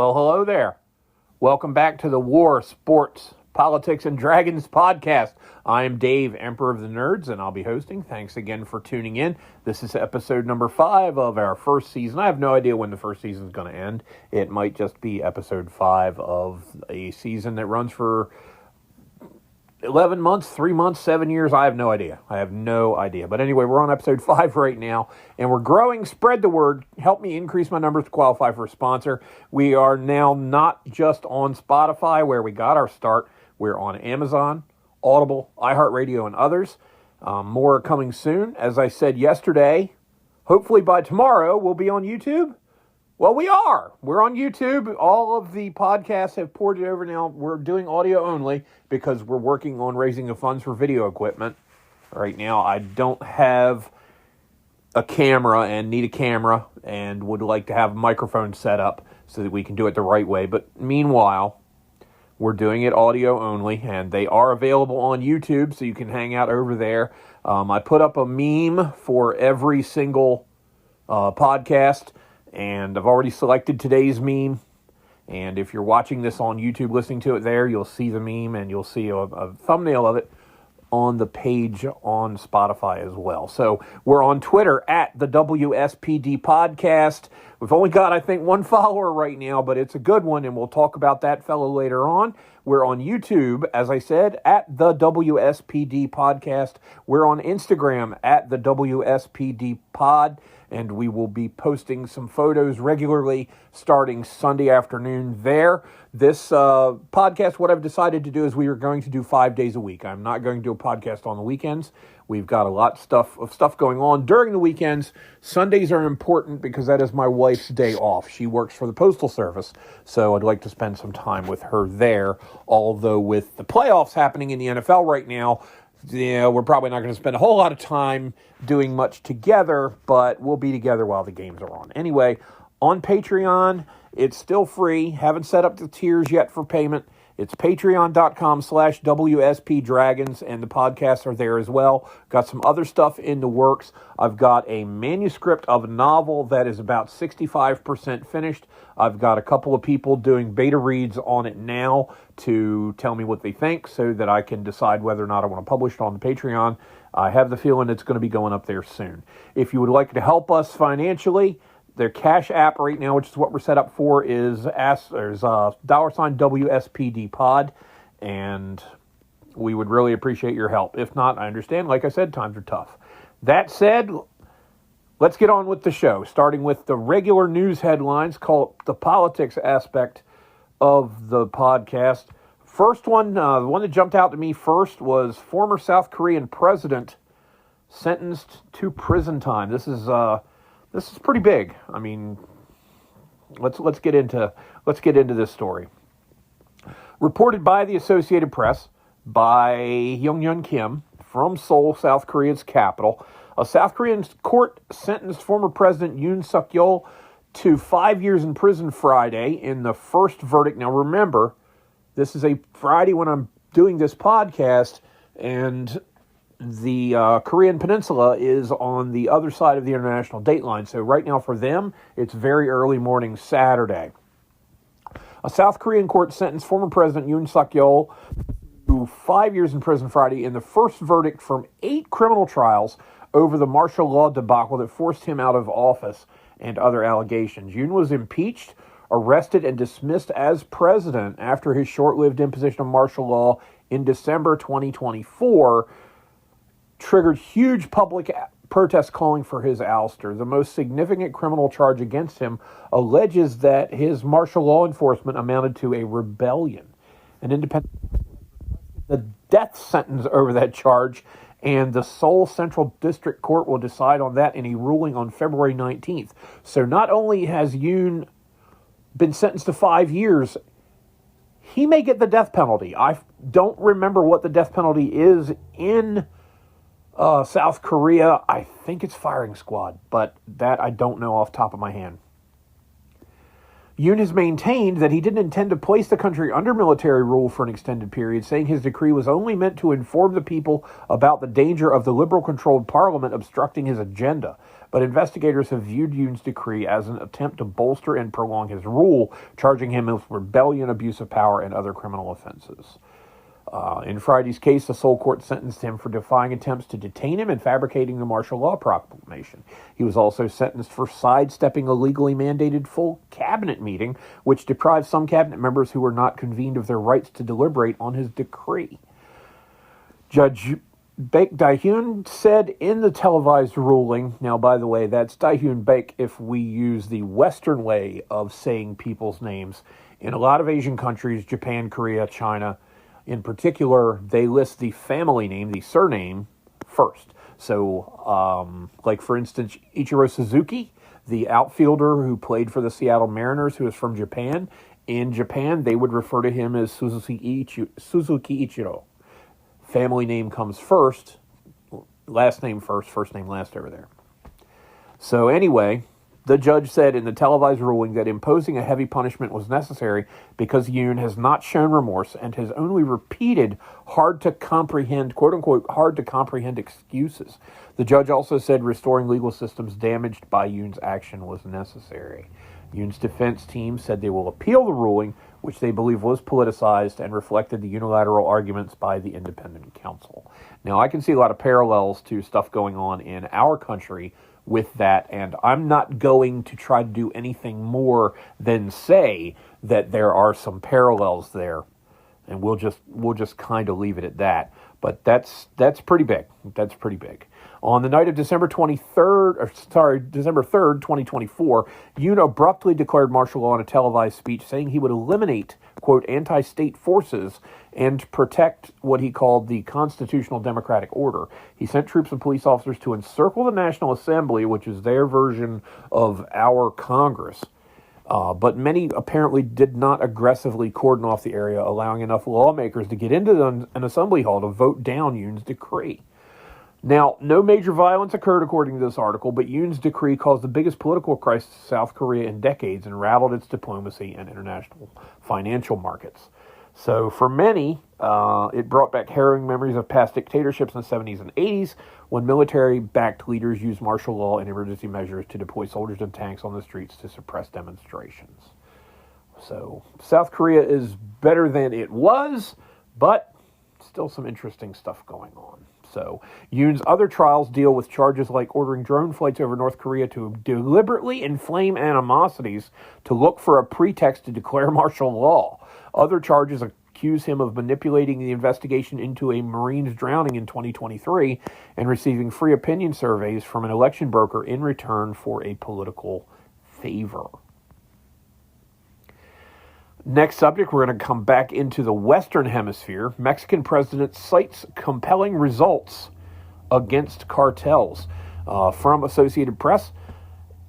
Well, hello there. Welcome back to the War, Sports, Politics, and Dragons podcast. I am Dave, Emperor of the Nerds, and I'll be hosting. Thanks again for tuning in. This is episode number 5 of our first season. I have no idea when the first season is going to end. It might just be episode 5 of a season that runs for 11 months, 3 months, 7 years. I have no idea. But anyway, we're on episode 5 right now, and we're growing. Spread the word. Help me increase my numbers to qualify for a sponsor. We are now not just on Spotify, where we got our start. We're on Amazon, Audible, iHeartRadio, and others. More are coming soon. As I said yesterday, hopefully by tomorrow, we'll be on YouTube. Well, we are. We're on YouTube. All of the podcasts have ported over now. We're doing audio only because we're working on raising the funds for video equipment. Right now, I don't have a camera and need a camera and would like to have a microphone set up so that we can do it the right way. But meanwhile, we're doing it audio only, and they are available on YouTube, so you can hang out over there. I put up a meme for every single podcast, and I've already selected today's meme. And if you're watching this on YouTube, listening to it there, you'll see the meme and you'll see a thumbnail of it on the page on Spotify as well. So we're on Twitter at the WSPD Podcast. We've only got, I think, 1 follower right now, but it's a good one, and we'll talk about that fellow later on. We're on YouTube, as I said, at the WSPD Podcast. We're on Instagram at the WSPD Pod. And we will be posting some photos regularly starting Sunday afternoon there. This podcast, what I've decided to do is we are going to do 5 days a week. I'm not going to do a podcast on the weekends. We've got a lot of stuff going on during the weekends. Sundays are important because that is my wife's day off. She works for the Postal Service, so I'd like to spend some time with her there. Although with the playoffs happening in the NFL right now, yeah, we're probably not going to spend a whole lot of time doing much together, but we'll be together while the games are on. Anyway, on Patreon, it's still free. Haven't set up the tiers yet for payment. It's patreon.com/WSPDragons, and the podcasts are there as well. Got some other stuff in the works. I've got a manuscript of a novel that is about 65% finished. I've got a couple of people doing beta reads on it now to tell me what they think so that I can decide whether or not I want to publish it on the Patreon. I have the feeling it's going to be going up there soon. If you would like to help us financially, their Cash App right now, which is what we're set up for, is $WSPD Pod, and we would really appreciate your help. If not, I understand. Like I said, times are tough. That said, let's get on with the show, starting with the regular news headlines, called the politics aspect of the podcast. First one, the one that jumped out to me first was former South Korean president sentenced to prison time. This is pretty big. I mean, let's get into this story. Reported by the Associated Press by Young Kim from Seoul, South Korea's capital, a South Korean court sentenced former President Yoon Suk-yeol to 5 years in prison Friday in the first verdict. Now remember, this is a Friday when I'm doing this podcast, and the Korean Peninsula is on the other side of the international date line. So right now for them, it's very early morning Saturday. A South Korean court sentenced former President Yoon Suk-yeol to 5 years in prison Friday in the first verdict from 8 criminal trials over the martial law debacle that forced him out of office and other allegations. Yoon was impeached, arrested, and dismissed as president after his short-lived imposition of martial law in December 2024 triggered huge public protests calling for his ouster. The most significant criminal charge against him alleges that his martial law enforcement amounted to a rebellion. An independent the death sentence over that charge, and the Seoul Central District Court will decide on that in a ruling on February 19th. So not only has Yoon been sentenced to 5 years, he may get the death penalty. I don't remember what the death penalty is in South Korea. I think it's firing squad, but that I don't know off the top of my hand. Yoon has maintained that he didn't intend to place the country under military rule for an extended period, saying his decree was only meant to inform the people about the danger of the liberal-controlled parliament obstructing his agenda. But investigators have viewed Yoon's decree as an attempt to bolster and prolong his rule, charging him with rebellion, abuse of power, and other criminal offenses. In Friday's case, the Seoul court sentenced him for defying attempts to detain him and fabricating the martial law proclamation. He was also sentenced for sidestepping a legally mandated full cabinet meeting, which deprived some cabinet members who were not convened of their rights to deliberate on his decree. Judge Baek Dae-hyun said in the televised ruling, now, by the way, that's Dae-hyun Baek if we use the Western way of saying people's names. In a lot of Asian countries, Japan, Korea, China, in particular, they list the family name, the surname, first. So, like, for instance, Ichiro Suzuki, the outfielder who played for the Seattle Mariners, who is from Japan. In Japan, they would refer to him as Suzuki Ichiro. Family name comes first, last name first, first name last over there. So anyway, the judge said in the televised ruling that imposing a heavy punishment was necessary because Yoon has not shown remorse and has only repeated hard-to-comprehend, quote-unquote, hard-to-comprehend excuses. The judge also said restoring legal systems damaged by Yoon's action was necessary. Yoon's defense team said they will appeal the ruling, which they believe was politicized and reflected the unilateral arguments by the independent counsel. Now, I can see a lot of parallels to stuff going on in our country with that, and I'm not going to try to do anything more than say that there are some parallels there, and we'll just kind of leave it at that. But that's pretty big. That's pretty big. On the night of December 3rd, 2024, Yoon abruptly declared martial law in a televised speech, saying he would eliminate, quote, anti-state forces and protect what he called the constitutional democratic order. He sent troops and police officers to encircle the National Assembly, which is their version of our Congress. But many apparently did not aggressively cordon off the area, allowing enough lawmakers to get into an assembly hall to vote down Yoon's decree. Now, no major violence occurred according to this article, but Yoon's decree caused the biggest political crisis in South Korea in decades and rattled its diplomacy and international financial markets. So for many, it brought back harrowing memories of past dictatorships in the 70s and 80s when military-backed leaders used martial law and emergency measures to deploy soldiers and tanks on the streets to suppress demonstrations. So South Korea is better than it was, but still some interesting stuff going on. So Yoon's other trials deal with charges like ordering drone flights over North Korea to deliberately inflame animosities to look for a pretext to declare martial law. Other charges accuse him of manipulating the investigation into a Marine's drowning in 2023 and receiving free opinion surveys from an election broker in return for a political favor. Next subject, we're going to come back into the Western Hemisphere. Mexican president cites compelling results against cartels. From Associated Press,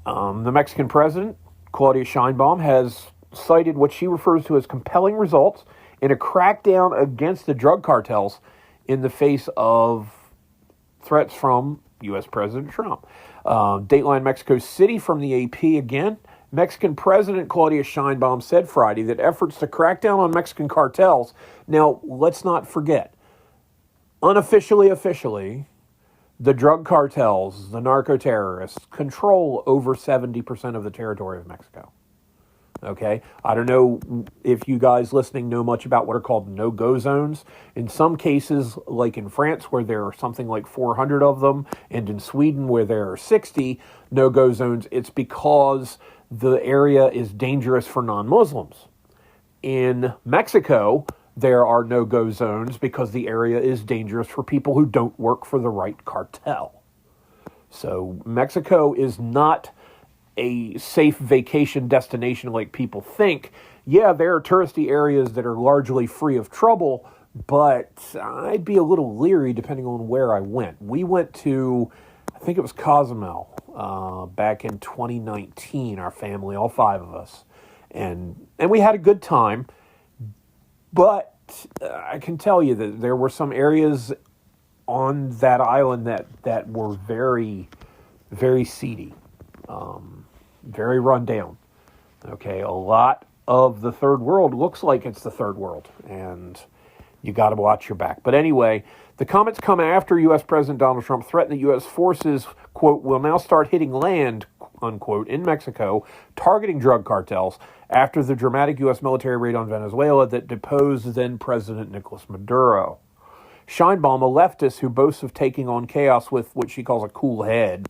the Mexican president, Claudia Sheinbaum, has cited what she refers to as compelling results in a crackdown against the drug cartels in the face of threats from U.S. President Trump. Dateline Mexico City from the AP again. Mexican President Claudia Sheinbaum said Friday that efforts to crack down on Mexican cartels. Now, let's not forget, unofficially, officially, the drug cartels, the narco-terrorists, control over 70% of the territory of Mexico. Okay? I don't know if you guys listening know much about what are called no-go zones. In some cases, like in France, where there are something like 400 of them, and in Sweden, where there are 60 no-go zones, it's because the area is dangerous for non-Muslims. In Mexico, there are no-go zones because the area is dangerous for people who don't work for the right cartel. So Mexico is not a safe vacation destination like people think. Yeah, there are touristy areas that are largely free of trouble, but I'd be a little leery depending on where I went. We went to, I think it was Cozumel, back in 2019, our family, all five of us. And we had a good time, but I can tell you that there were some areas on that island that were very, very seedy, very run down. Okay, a lot of the third world looks like it's the third world, and you got to watch your back. But anyway, the comments come after U.S. President Donald Trump threatened that U.S. forces, quote, will now start hitting land, unquote, in Mexico, targeting drug cartels after the dramatic U.S. military raid on Venezuela that deposed then-President Nicolas Maduro. Scheinbaum, a leftist who boasts of taking on chaos with what she calls a cool head,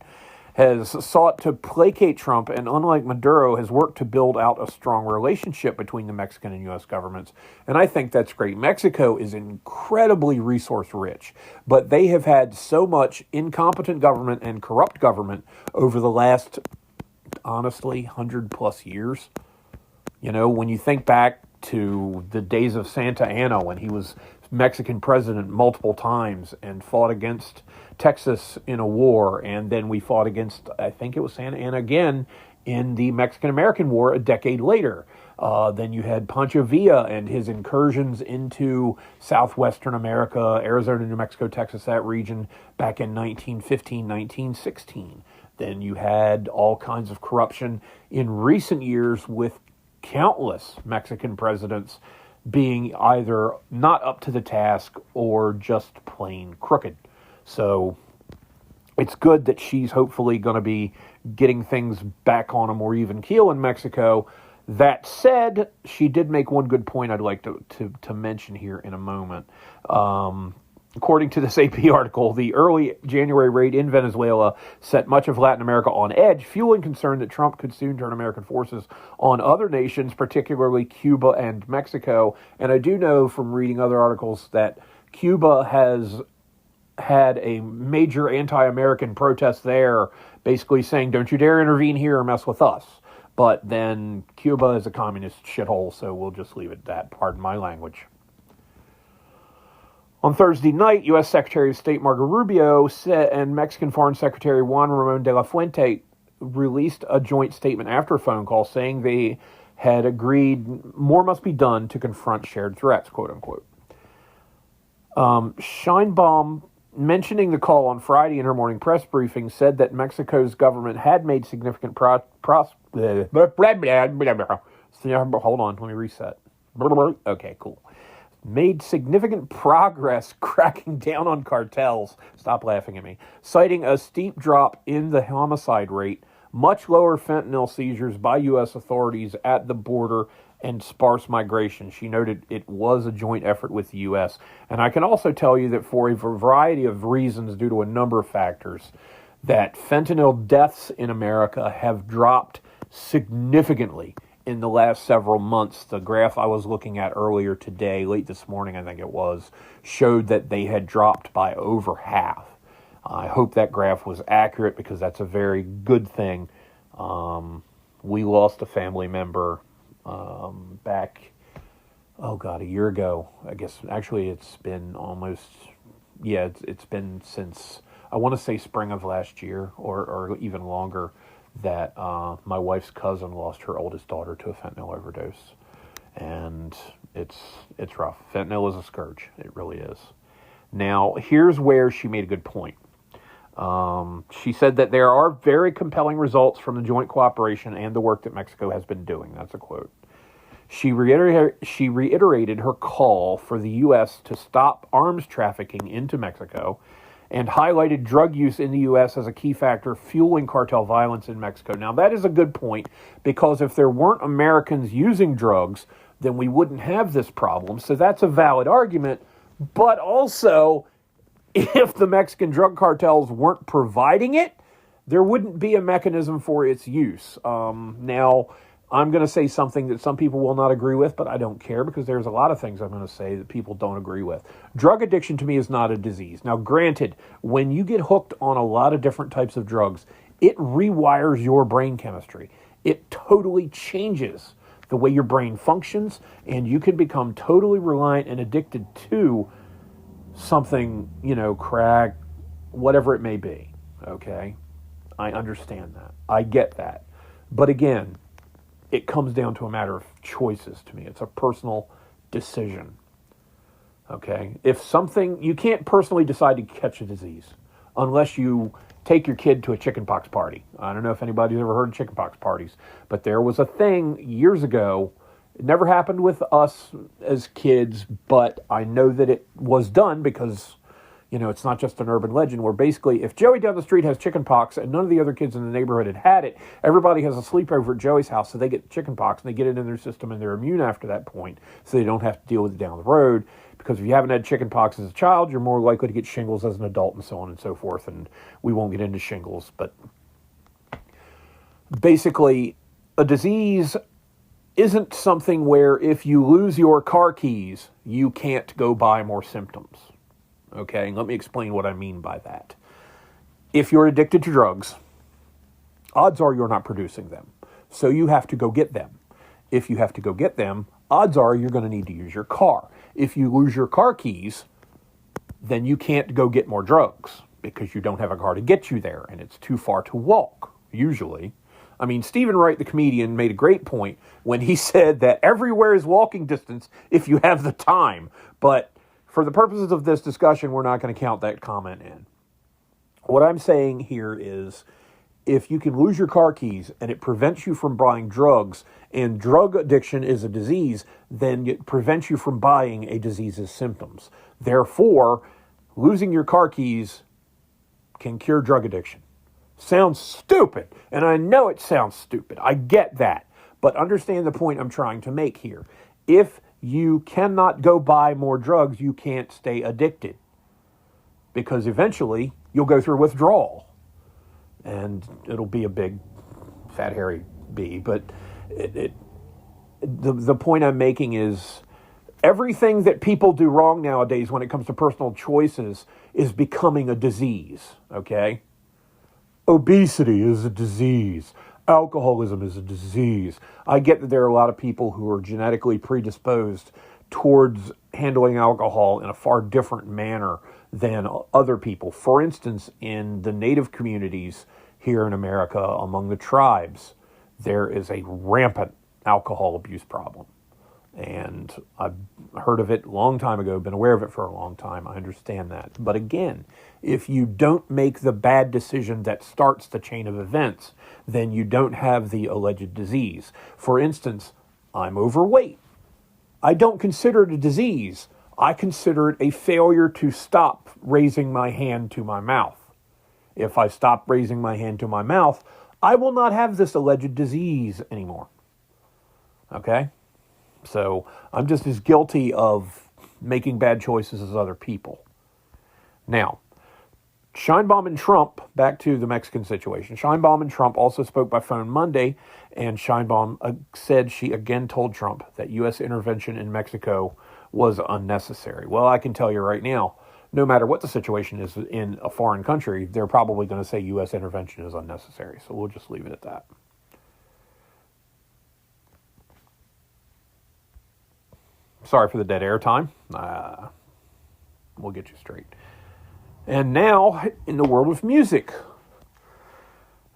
has sought to placate Trump and, unlike Maduro, has worked to build out a strong relationship between the Mexican and U.S. governments. And I think that's great. Mexico is incredibly resource-rich, but they have had so much incompetent government and corrupt government over the last, honestly, 100-plus years. You know, when you think back to the days of Santa Anna when he was Mexican president multiple times and fought against Texas in a war, and then we fought against, I think it was Santa Anna again, in the Mexican-American War a decade later. Then you had Pancho Villa and his incursions into southwestern America, Arizona, New Mexico, Texas, that region, back in 1915, 1916. Then you had all kinds of corruption in recent years with countless Mexican presidents being either not up to the task or just plain crooked. So it's good that she's hopefully going to be getting things back on a more even keel in Mexico. That said, she did make one good point I'd like to mention here in a moment. According to this AP article, the early January raid in Venezuela set much of Latin America on edge, fueling concern that Trump could soon turn American forces on other nations, particularly Cuba and Mexico. And I do know from reading other articles that Cuba has had a major anti-American protest there, basically saying, don't you dare intervene here or mess with us. But then Cuba is a communist shithole, so we'll just leave it at that. Pardon my language. On Thursday night, U.S. Secretary of State Marco Rubio and Mexican Foreign Secretary Juan Ramón de la Fuente released a joint statement after a phone call saying they had agreed more must be done to confront shared threats, quote unquote. Scheinbaum, mentioning the call on Friday in her morning press briefing, said that Mexico's government had made significant hold on, let me reset. Okay, cool. Made significant progress cracking down on cartels, stop laughing at me, citing a steep drop in the homicide rate, much lower fentanyl seizures by U.S. authorities at the border, and sparse migration. She noted it was a joint effort with the U.S. And I can also tell you that for a variety of reasons, due to a number of factors, that fentanyl deaths in America have dropped significantly in the last several months. The graph I was looking at earlier today, late this morning I think it was, showed that they had dropped by over half. I hope that graph was accurate because that's a very good thing. We lost a family member back, a year ago. I guess actually it's been almost, it's been since, I want to say spring of last year or even longer, that my wife's cousin lost her oldest daughter to a fentanyl overdose. And it's rough. Fentanyl is a scourge. It really is. Now, here's where she made a good point. She said that there are very compelling results from the joint cooperation and the work that Mexico has been doing. That's a quote. She reiterated her call for the U.S. to stop arms trafficking into Mexico and highlighted drug use in the U.S. as a key factor fueling cartel violence in Mexico. Now, that is a good point, because if there weren't Americans using drugs, then we wouldn't have this problem. So that's a valid argument. But also, if the Mexican drug cartels weren't providing it, there wouldn't be a mechanism for its use. Now, I'm going to say something that some people will not agree with, but I don't care, because there's a lot of things I'm going to say that people don't agree with. Drug addiction to me is not a disease. Now, granted, when you get hooked on a lot of different types of drugs, it rewires your brain chemistry. It totally changes the way your brain functions, and you can become totally reliant and addicted to something, crack, whatever it may be, okay? I understand that. I get that. But again, it comes down to a matter of choices to me. It's a personal decision, okay? If something, you can't personally decide to catch a disease unless you take your kid to a chickenpox party. I don't know if anybody's ever heard of chickenpox parties, but there was a thing years ago. It never happened with us as kids, but I know that it was done because, it's not just an urban legend, where basically if Joey down the street has chickenpox and none of the other kids in the neighborhood had it, everybody has a sleepover at Joey's house, so they get chickenpox and they get it in their system and they're immune after that point, so they don't have to deal with it down the road. Because if you haven't had chickenpox as a child, you're more likely to get shingles as an adult and so on and so forth, and we won't get into shingles. But basically, a disease isn't something where if you lose your car keys, you can't go buy more symptoms. Okay, let me explain what I mean by that. If you're addicted to drugs, odds are you're not producing them. So you have to go get them. If you have to go get them, odds are you're going to need to use your car. If you lose your car keys, then you can't go get more drugs because you don't have a car to get you there, and it's too far to walk, usually. I mean, Stephen Wright, the comedian, made a great point when he said that everywhere is walking distance if you have the time. But for the purposes of this discussion, we're not going to count that comment in. What I'm saying here is, if you can lose your car keys and it prevents you from buying drugs, and drug addiction is a disease, then it prevents you from buying a disease's symptoms. Therefore, losing your car keys can cure drug addiction. Sounds stupid, and I know it sounds stupid. I get that. But understand the point I'm trying to make here. If you cannot go buy more drugs, you can't stay addicted. Because eventually, you'll go through withdrawal. And it'll be a big, fat, hairy bee. But the point I'm making is everything that people do wrong nowadays when it comes to personal choices is becoming a disease, okay? Obesity is a disease. Alcoholism is a disease. I get that there are a lot of people who are genetically predisposed towards handling alcohol in a far different manner than other people. For instance, in the native communities here in America, among the tribes, there is a rampant alcohol abuse problem. And I've heard of it a long time ago, been aware of it for a long time. I understand that. But again, if you don't make the bad decision that starts the chain of events, then you don't have the alleged disease. For instance, I'm overweight. I don't consider it a disease. I consider it a failure to stop raising my hand to my mouth. If I stop raising my hand to my mouth, I will not have this alleged disease anymore. Okay? So I'm just as guilty of making bad choices as other people. Now, Sheinbaum and Trump, back to the Mexican situation. Sheinbaum and Trump also spoke by phone Monday, and Sheinbaum said she again told Trump that U.S. intervention in Mexico was unnecessary. Well, I can tell you right now, no matter what the situation is in a foreign country, they're probably going to say U.S. intervention is unnecessary. So we'll just leave it at that. Sorry for the dead air time. We'll get you straight. And now, in the world of music.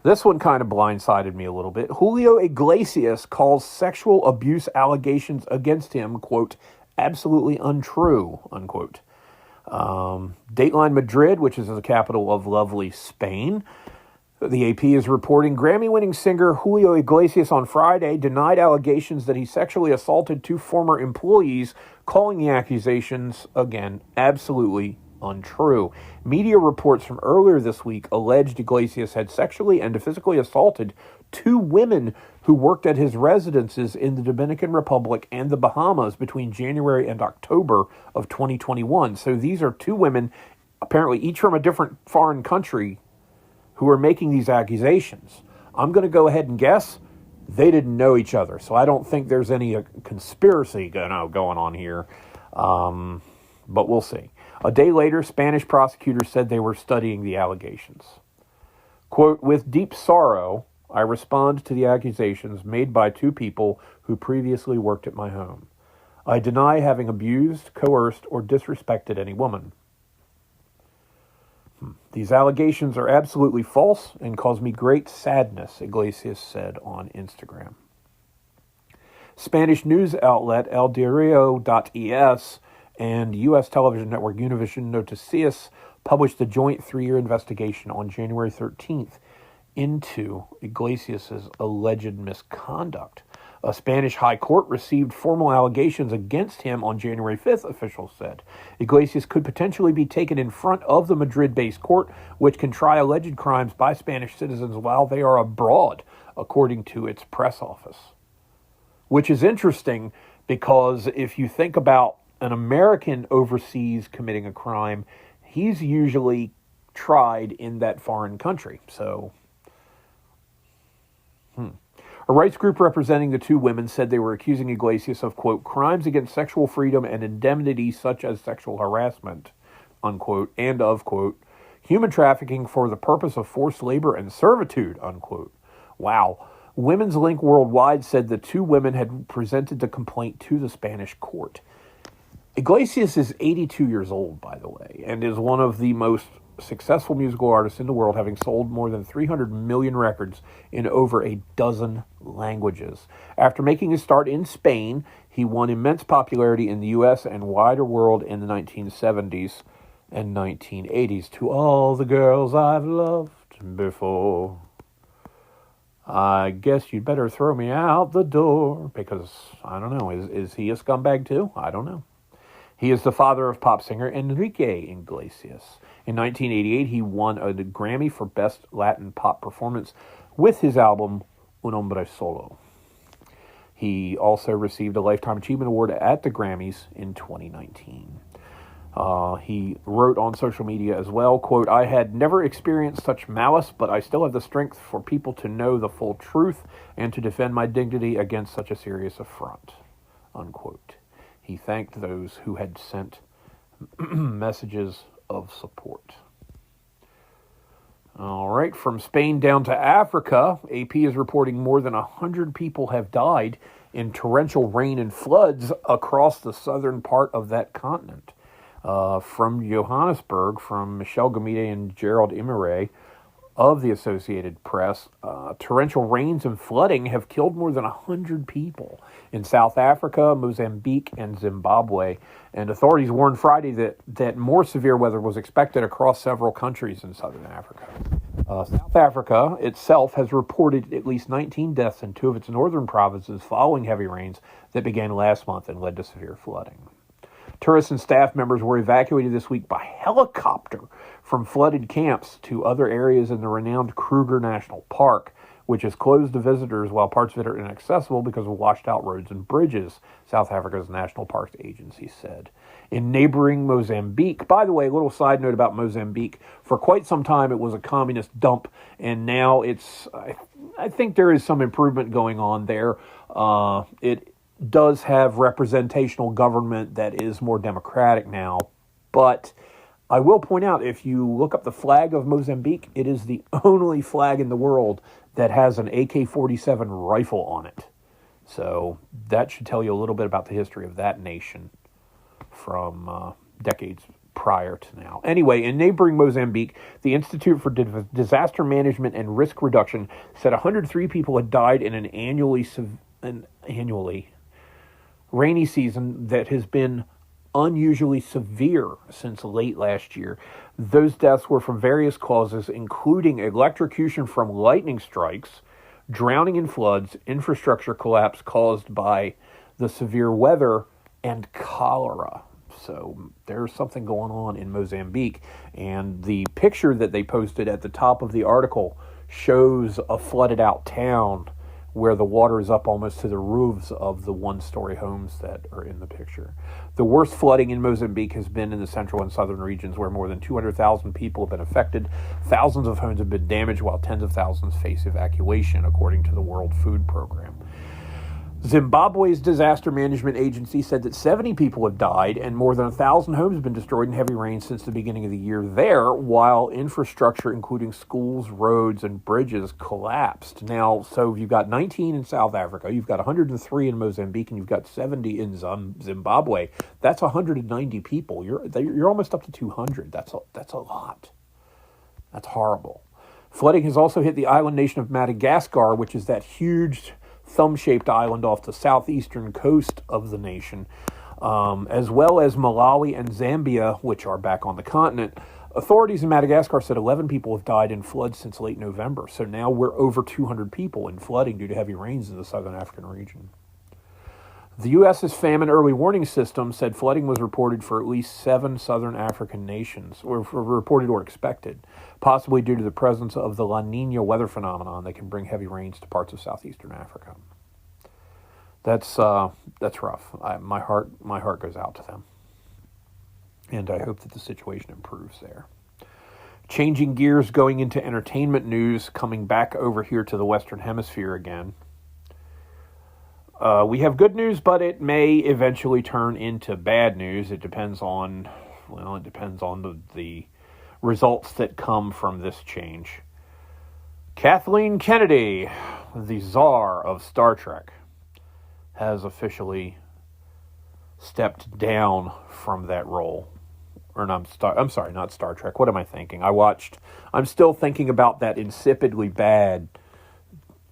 This one kind of blindsided me a little bit. Julio Iglesias calls sexual abuse allegations against him, quote, absolutely untrue, unquote. Dateline Madrid, which is the capital of lovely Spain, the AP is reporting Grammy-winning singer Julio Iglesias on Friday denied allegations that he sexually assaulted two former employees, calling the accusations, again, absolutely untrue. Media reports from earlier this week alleged Iglesias had sexually and physically assaulted two women who worked at his residences in the Dominican Republic and the Bahamas between January and October of 2021. So these are two women, apparently each from a different foreign country, who are making these accusations. I'm going to go ahead and guess they didn't know each other. So I don't think there's any conspiracy going on here. But we'll see. A day later, Spanish prosecutors said they were studying the allegations. Quote, with deep sorrow, I respond to the accusations made by two people who previously worked at my home. I deny having abused, coerced, or disrespected any woman. These allegations are absolutely false and cause me great sadness, Iglesias said on Instagram. Spanish news outlet El Diario.es and U.S. television network Univision Noticias published a joint 3-year investigation on January 13th into Iglesias' alleged misconduct. A Spanish high court received formal allegations against him on January 5th, officials said. Iglesias could potentially be taken in front of the Madrid-based court, which can try alleged crimes by Spanish citizens while they are abroad, according to its press office. Which is interesting because if you think about an American overseas committing a crime, he's usually tried in that foreign country. So, A rights group representing the two women said they were accusing Iglesias of, quote, crimes against sexual freedom and indemnity such as sexual harassment, unquote, and of, quote, human trafficking for the purpose of forced labor and servitude, unquote. Wow. Women's Link Worldwide said the two women had presented the complaint to the Spanish court. Iglesias is 82 years old, by the way, and is one of the most successful musical artists in the world, having sold more than 300 million records in over a dozen languages. After making his start in Spain, he won immense popularity in the U.S. and wider world in the 1970s and 1980s. To all the girls I've loved before, I guess you'd better throw me out the door, because, I don't know, is he a scumbag too? I don't know. He is the father of pop singer Enrique Iglesias. In 1988, he won a Grammy for Best Latin Pop Performance with his album Un Hombre Solo. He also received a Lifetime Achievement Award at the Grammys in 2019. He wrote on social media as well, quote, I had never experienced such malice, but I still have the strength for people to know the full truth and to defend my dignity against such a serious affront, unquote. He thanked those who had sent messages of support. All right, from Spain down to Africa, AP is reporting more than 100 people have died in torrential rain and floods across the southern part of that continent. From Johannesburg, from Michelle Gamide and Gerald Imere of the Associated Press, torrential rains and flooding have killed more than 100 people in South Africa, Mozambique, and Zimbabwe. And authorities warned Friday that more severe weather was expected across several countries in southern Africa. South Africa itself has reported at least 19 deaths in two of its northern provinces following heavy rains that began last month and led to severe flooding. Tourists and staff members were evacuated this week by helicopter from flooded camps to other areas in the renowned Kruger National Park, which is closed to visitors while parts of it are inaccessible because of washed-out roads and bridges, South Africa's National Parks Agency said. In neighboring Mozambique, by the way, a little side note about Mozambique, for quite some time it was a communist dump, and now it's, I think there is some improvement going on there. It does have representational government that is more democratic now, but I will point out, if you look up the flag of Mozambique, it is the only flag in the world that has an AK-47 rifle on it. So that should tell you a little bit about the history of that nation from decades prior to now. Anyway, in neighboring Mozambique, the Institute for Disaster Management and Risk Reduction said 103 people had died in an annually rainy season that has been unusually severe since late last year. Those deaths were from various causes, including electrocution from lightning strikes, drowning in floods, infrastructure collapse caused by the severe weather, and cholera. So there's something going on in Mozambique. And the picture that they posted at the top of the article shows a flooded out town where the water is up almost to the roofs of the one-story homes that are in the picture. The worst flooding in Mozambique has been in the central and southern regions, where more than 200,000 people have been affected. Thousands of homes have been damaged, while tens of thousands face evacuation, according to the World Food Program. Zimbabwe's disaster management agency said that 70 people have died and more than 1,000 homes have been destroyed in heavy rain since the beginning of the year there, while infrastructure, including schools, roads, and bridges, collapsed. Now, so you've got 19 in South Africa, you've got 103 in Mozambique, and you've got 70 in Zimbabwe. That's 190 people. You're almost up to 200. That's a lot. That's horrible. Flooding has also hit the island nation of Madagascar, which is that huge thumb-shaped island off the southeastern coast of the nation, as well as Malawi and Zambia, which are back on the continent. Authorities in Madagascar said 11 people have died in floods since late November, so now we're over 200 people in flooding due to heavy rains in the southern African region. The U.S.'s famine early warning system said flooding was reported for at least 7 southern African nations, or reported or expected, possibly due to the presence of the La Nina weather phenomenon that can bring heavy rains to parts of southeastern Africa. That's rough. My heart goes out to them, and I hope that the situation improves there. Changing gears, going into entertainment news, coming back over here to the Western Hemisphere again. We have good news, but it may eventually turn into bad news. It depends on the results that come from this change. Kathleen Kennedy, the czar of Star Trek, has officially stepped down from that role. I'm sorry, not Star Trek. What am I thinking? I'm still thinking about that insipidly bad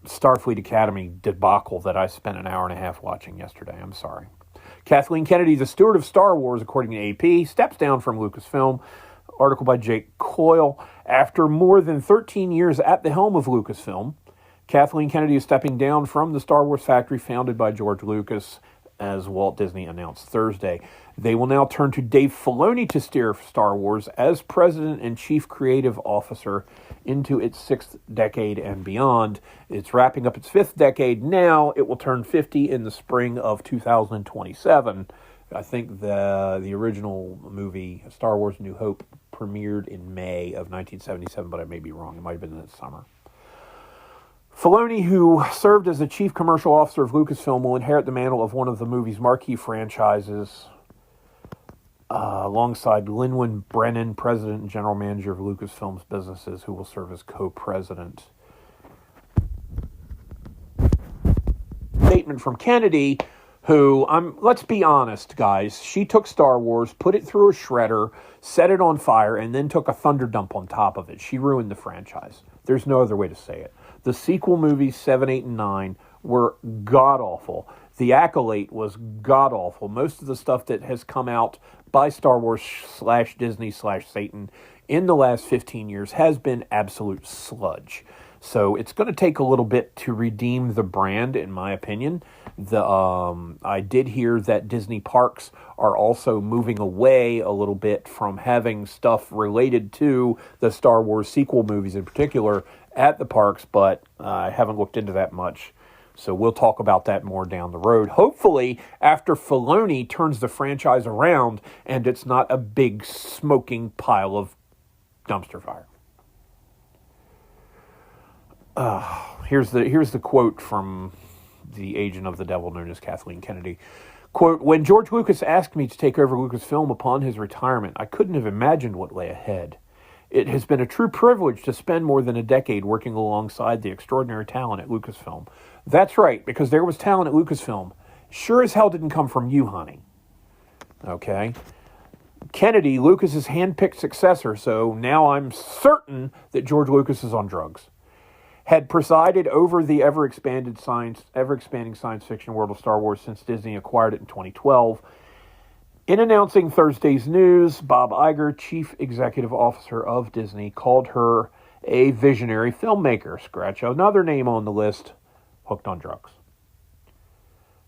Starfleet Academy debacle that I spent an hour and a half watching yesterday. I'm sorry. Kathleen Kennedy, the steward of Star Wars, according to AP, steps down from Lucasfilm. Article by Jake Coyle. After more than 13 years at the helm of Lucasfilm, Kathleen Kennedy is stepping down from the Star Wars factory founded by George Lucas, as Walt Disney announced Thursday. They will now turn to Dave Filoni to steer Star Wars as president and chief creative officer into its 6th decade and beyond. It's wrapping up its 5th decade now. It will turn 50 in the spring of 2027. I think the original movie, Star Wars New Hope, premiered in May of 1977, but I may be wrong. It might have been this summer. Filoni, who served as the chief commercial officer of Lucasfilm, will inherit the mantle of one of the movie's marquee franchises, alongside Lynwen Brennan, president and general manager of Lucasfilm's businesses, who will serve as co-president. Statement from Kennedy, who, let's be honest, guys, she took Star Wars, put it through a shredder, set it on fire, and then took a thunder dump on top of it. She ruined the franchise. There's no other way to say it. The sequel movies 7, 8, and 9 were god-awful. The Acolyte was god-awful. Most of the stuff that has come out by Star Wars / Disney / Satan in the last 15 years has been absolute sludge. So it's going to take a little bit to redeem the brand, in my opinion. I did hear that Disney parks are also moving away a little bit from having stuff related to the Star Wars sequel movies in particular at the parks, but I haven't looked into that much. So we'll talk about that more down the road. Hopefully, after Filoni turns the franchise around and it's not a big smoking pile of dumpster fire. Here's the quote from the agent of the devil known as Kathleen Kennedy. Quote, "When George Lucas asked me to take over Lucasfilm upon his retirement, I couldn't have imagined what lay ahead. It has been a true privilege to spend more than a decade working alongside the extraordinary talent at Lucasfilm." That's right, because there was talent at Lucasfilm. Sure as hell didn't come from you, honey. Okay? Kennedy, Lucas's handpicked successor, so now I'm certain that George Lucas is on drugs, had presided over the ever-expanding science fiction world of Star Wars since Disney acquired it in 2012. In announcing Thursday's news, Bob Iger, chief executive officer of Disney, called her a visionary filmmaker. Scratch another name on the list, hooked on drugs.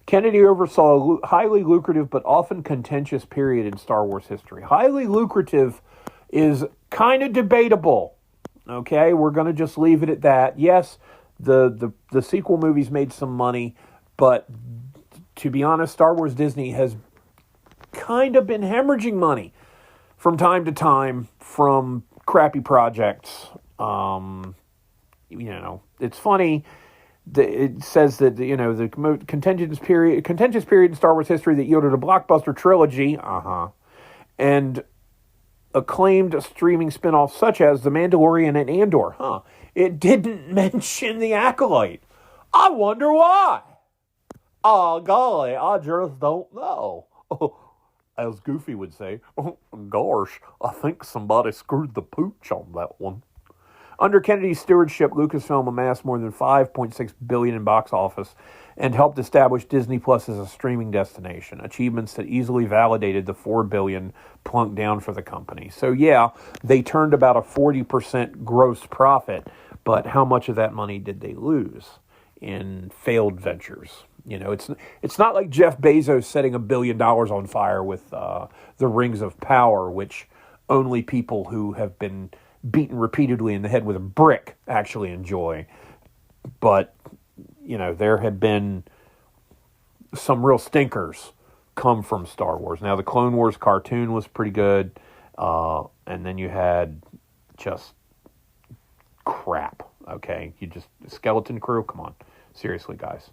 Kennedy oversaw a highly lucrative but often contentious period in Star Wars history. Highly lucrative is kind of debatable. Okay, we're going to just leave it at that. Yes, the sequel movies made some money, but to be honest, Star Wars Disney has kind of been hemorrhaging money from time to time from crappy projects. It's funny. It says that the contentious period in Star Wars history that yielded a blockbuster trilogy, and acclaimed streaming spinoffs such as The Mandalorian and Andor. It didn't mention The Acolyte. I wonder why. Oh, golly, I just don't know. As Goofy would say, gosh, I think somebody screwed the pooch on that one. Under Kennedy's stewardship, Lucasfilm amassed more than $5.6 billion in box office and helped establish Disney Plus as a streaming destination, achievements that easily validated the $4 billion plunked down for the company. So yeah, they turned about a 40% gross profit, but how much of that money did they lose in failed ventures? You know, it's not like Jeff Bezos setting $1 billion on fire with the Rings of Power, which only people who have been beaten repeatedly in the head with a brick actually enjoy. But, you know, there have been some real stinkers come from Star Wars. Now, the Clone Wars cartoon was pretty good, and then you had just crap, okay? Skeleton Crew, come on. Seriously, guys.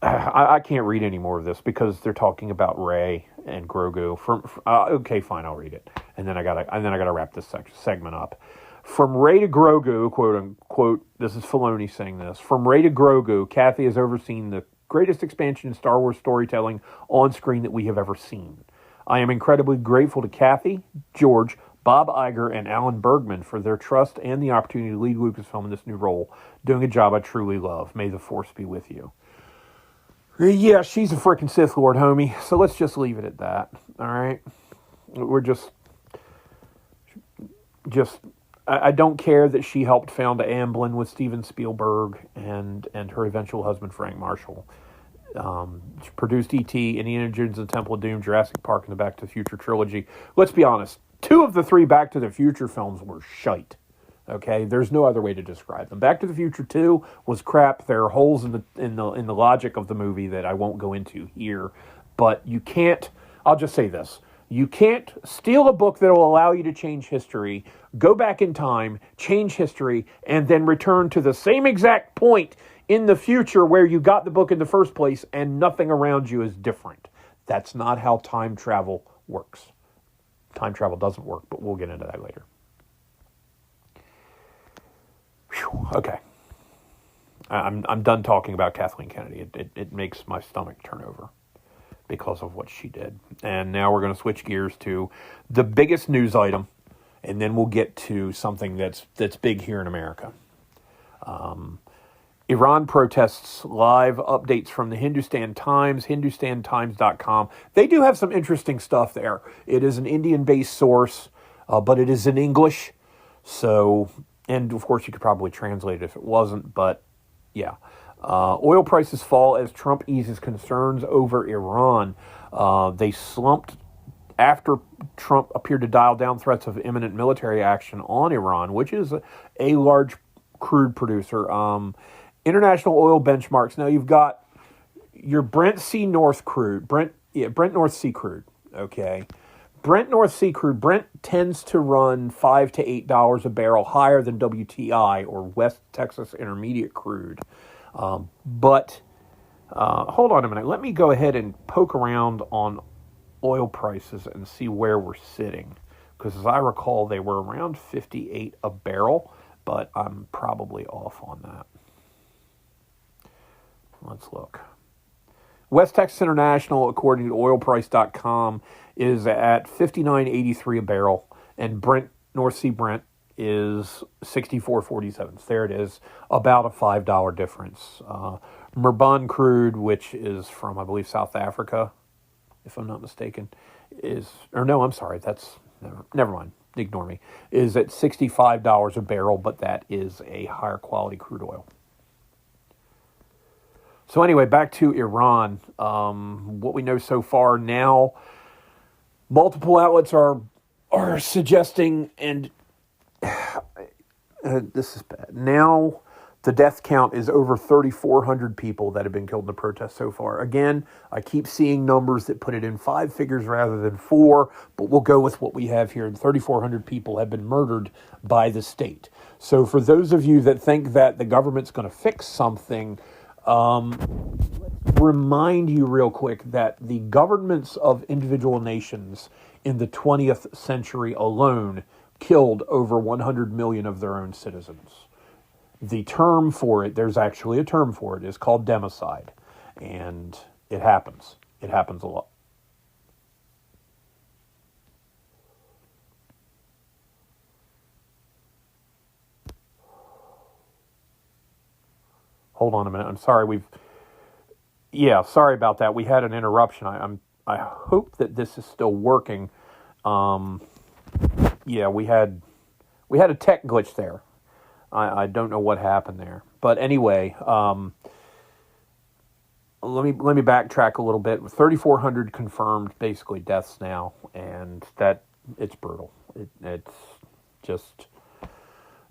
I can't read any more of this because they're talking about Rey and Grogu. Okay, fine, I'll read it, and then I gotta wrap this segment up. From Rey to Grogu, quote unquote. This is Filoni saying this. From Rey to Grogu, Kathy has overseen the greatest expansion in Star Wars storytelling on screen that we have ever seen. I am incredibly grateful to Kathy, George, Bob Iger, and Alan Bergman for their trust and the opportunity to lead Lucasfilm in this new role, doing a job I truly love. May the Force be with you. Yeah, she's a freaking Sith Lord, homie. So let's just leave it at that. All right? We're just I don't care that she helped found Amblin with Steven Spielberg and her eventual husband, Frank Marshall. She produced E.T., Indiana Jones and the Temple of Doom, Jurassic Park, and the Back to the Future trilogy. Let's be honest. 2 of the 3 Back to the Future films were shite. Okay, there's no other way to describe them. Back to the Future 2 was crap. There are holes in the logic of the movie that I won't go into here. But you can't. I'll just say this: you can't steal a book that will allow you to change history, go back in time, change history, and then return to the same exact point in the future where you got the book in the first place, and nothing around you is different. That's not how time travel works. Time travel doesn't work, but we'll get into that later. Whew, okay. I'm done talking about Kathleen Kennedy. It makes my stomach turn over because of what she did. And now we're going to switch gears to the biggest news item, and then we'll get to something that's big here in America. Iran protests, live updates from the Hindustan Times, hindustantimes.com. They do have some interesting stuff there. It is an Indian-based source, but it is in English. So, and of course you could probably translate it if it wasn't, but yeah. Oil prices fall as Trump eases concerns over Iran. They slumped after Trump appeared to dial down threats of imminent military action on Iran, which is a large crude producer. International oil benchmarks. Now you've got your Brent North Sea crude. Okay. Brent North Sea crude. Brent tends to run $5 to $8 a barrel higher than WTI or West Texas Intermediate crude. But hold on a minute. Let me go ahead and poke around on oil prices and see where we're sitting. Because as I recall, they were around 58 a barrel, but I'm probably off on that. Let's look. West Texas International, according to oilprice.com, is at $59.83 a barrel, and North Sea Brent is $64.47. There it is, about a $5 difference. Murban crude, which is from, I believe, South Africa, if I'm not mistaken, never mind, ignore me, is at $65 a barrel, but that is a higher quality crude oil. So anyway, back to Iran. What we know so far now, multiple outlets are suggesting, and this is bad. Now the death count is over 3,400 people that have been killed in the protest so far. Again, I keep seeing numbers that put it in 5 figures rather than 4, but we'll go with what we have here. 3,400 people have been murdered by the state. So for those of you that think that the government's going to fix something, let's remind you real quick that the governments of individual nations in the 20th century alone killed over 100 million of their own citizens. The term for it, there's actually a term for it, is called democide. And it happens. It happens a lot. Hold on a minute. I'm sorry. Sorry about that. We had an interruption. I hope that this is still working. We had a tech glitch there. I don't know what happened there. But anyway, let me backtrack a little bit. 3,400 confirmed basically deaths now, and that it's brutal. It's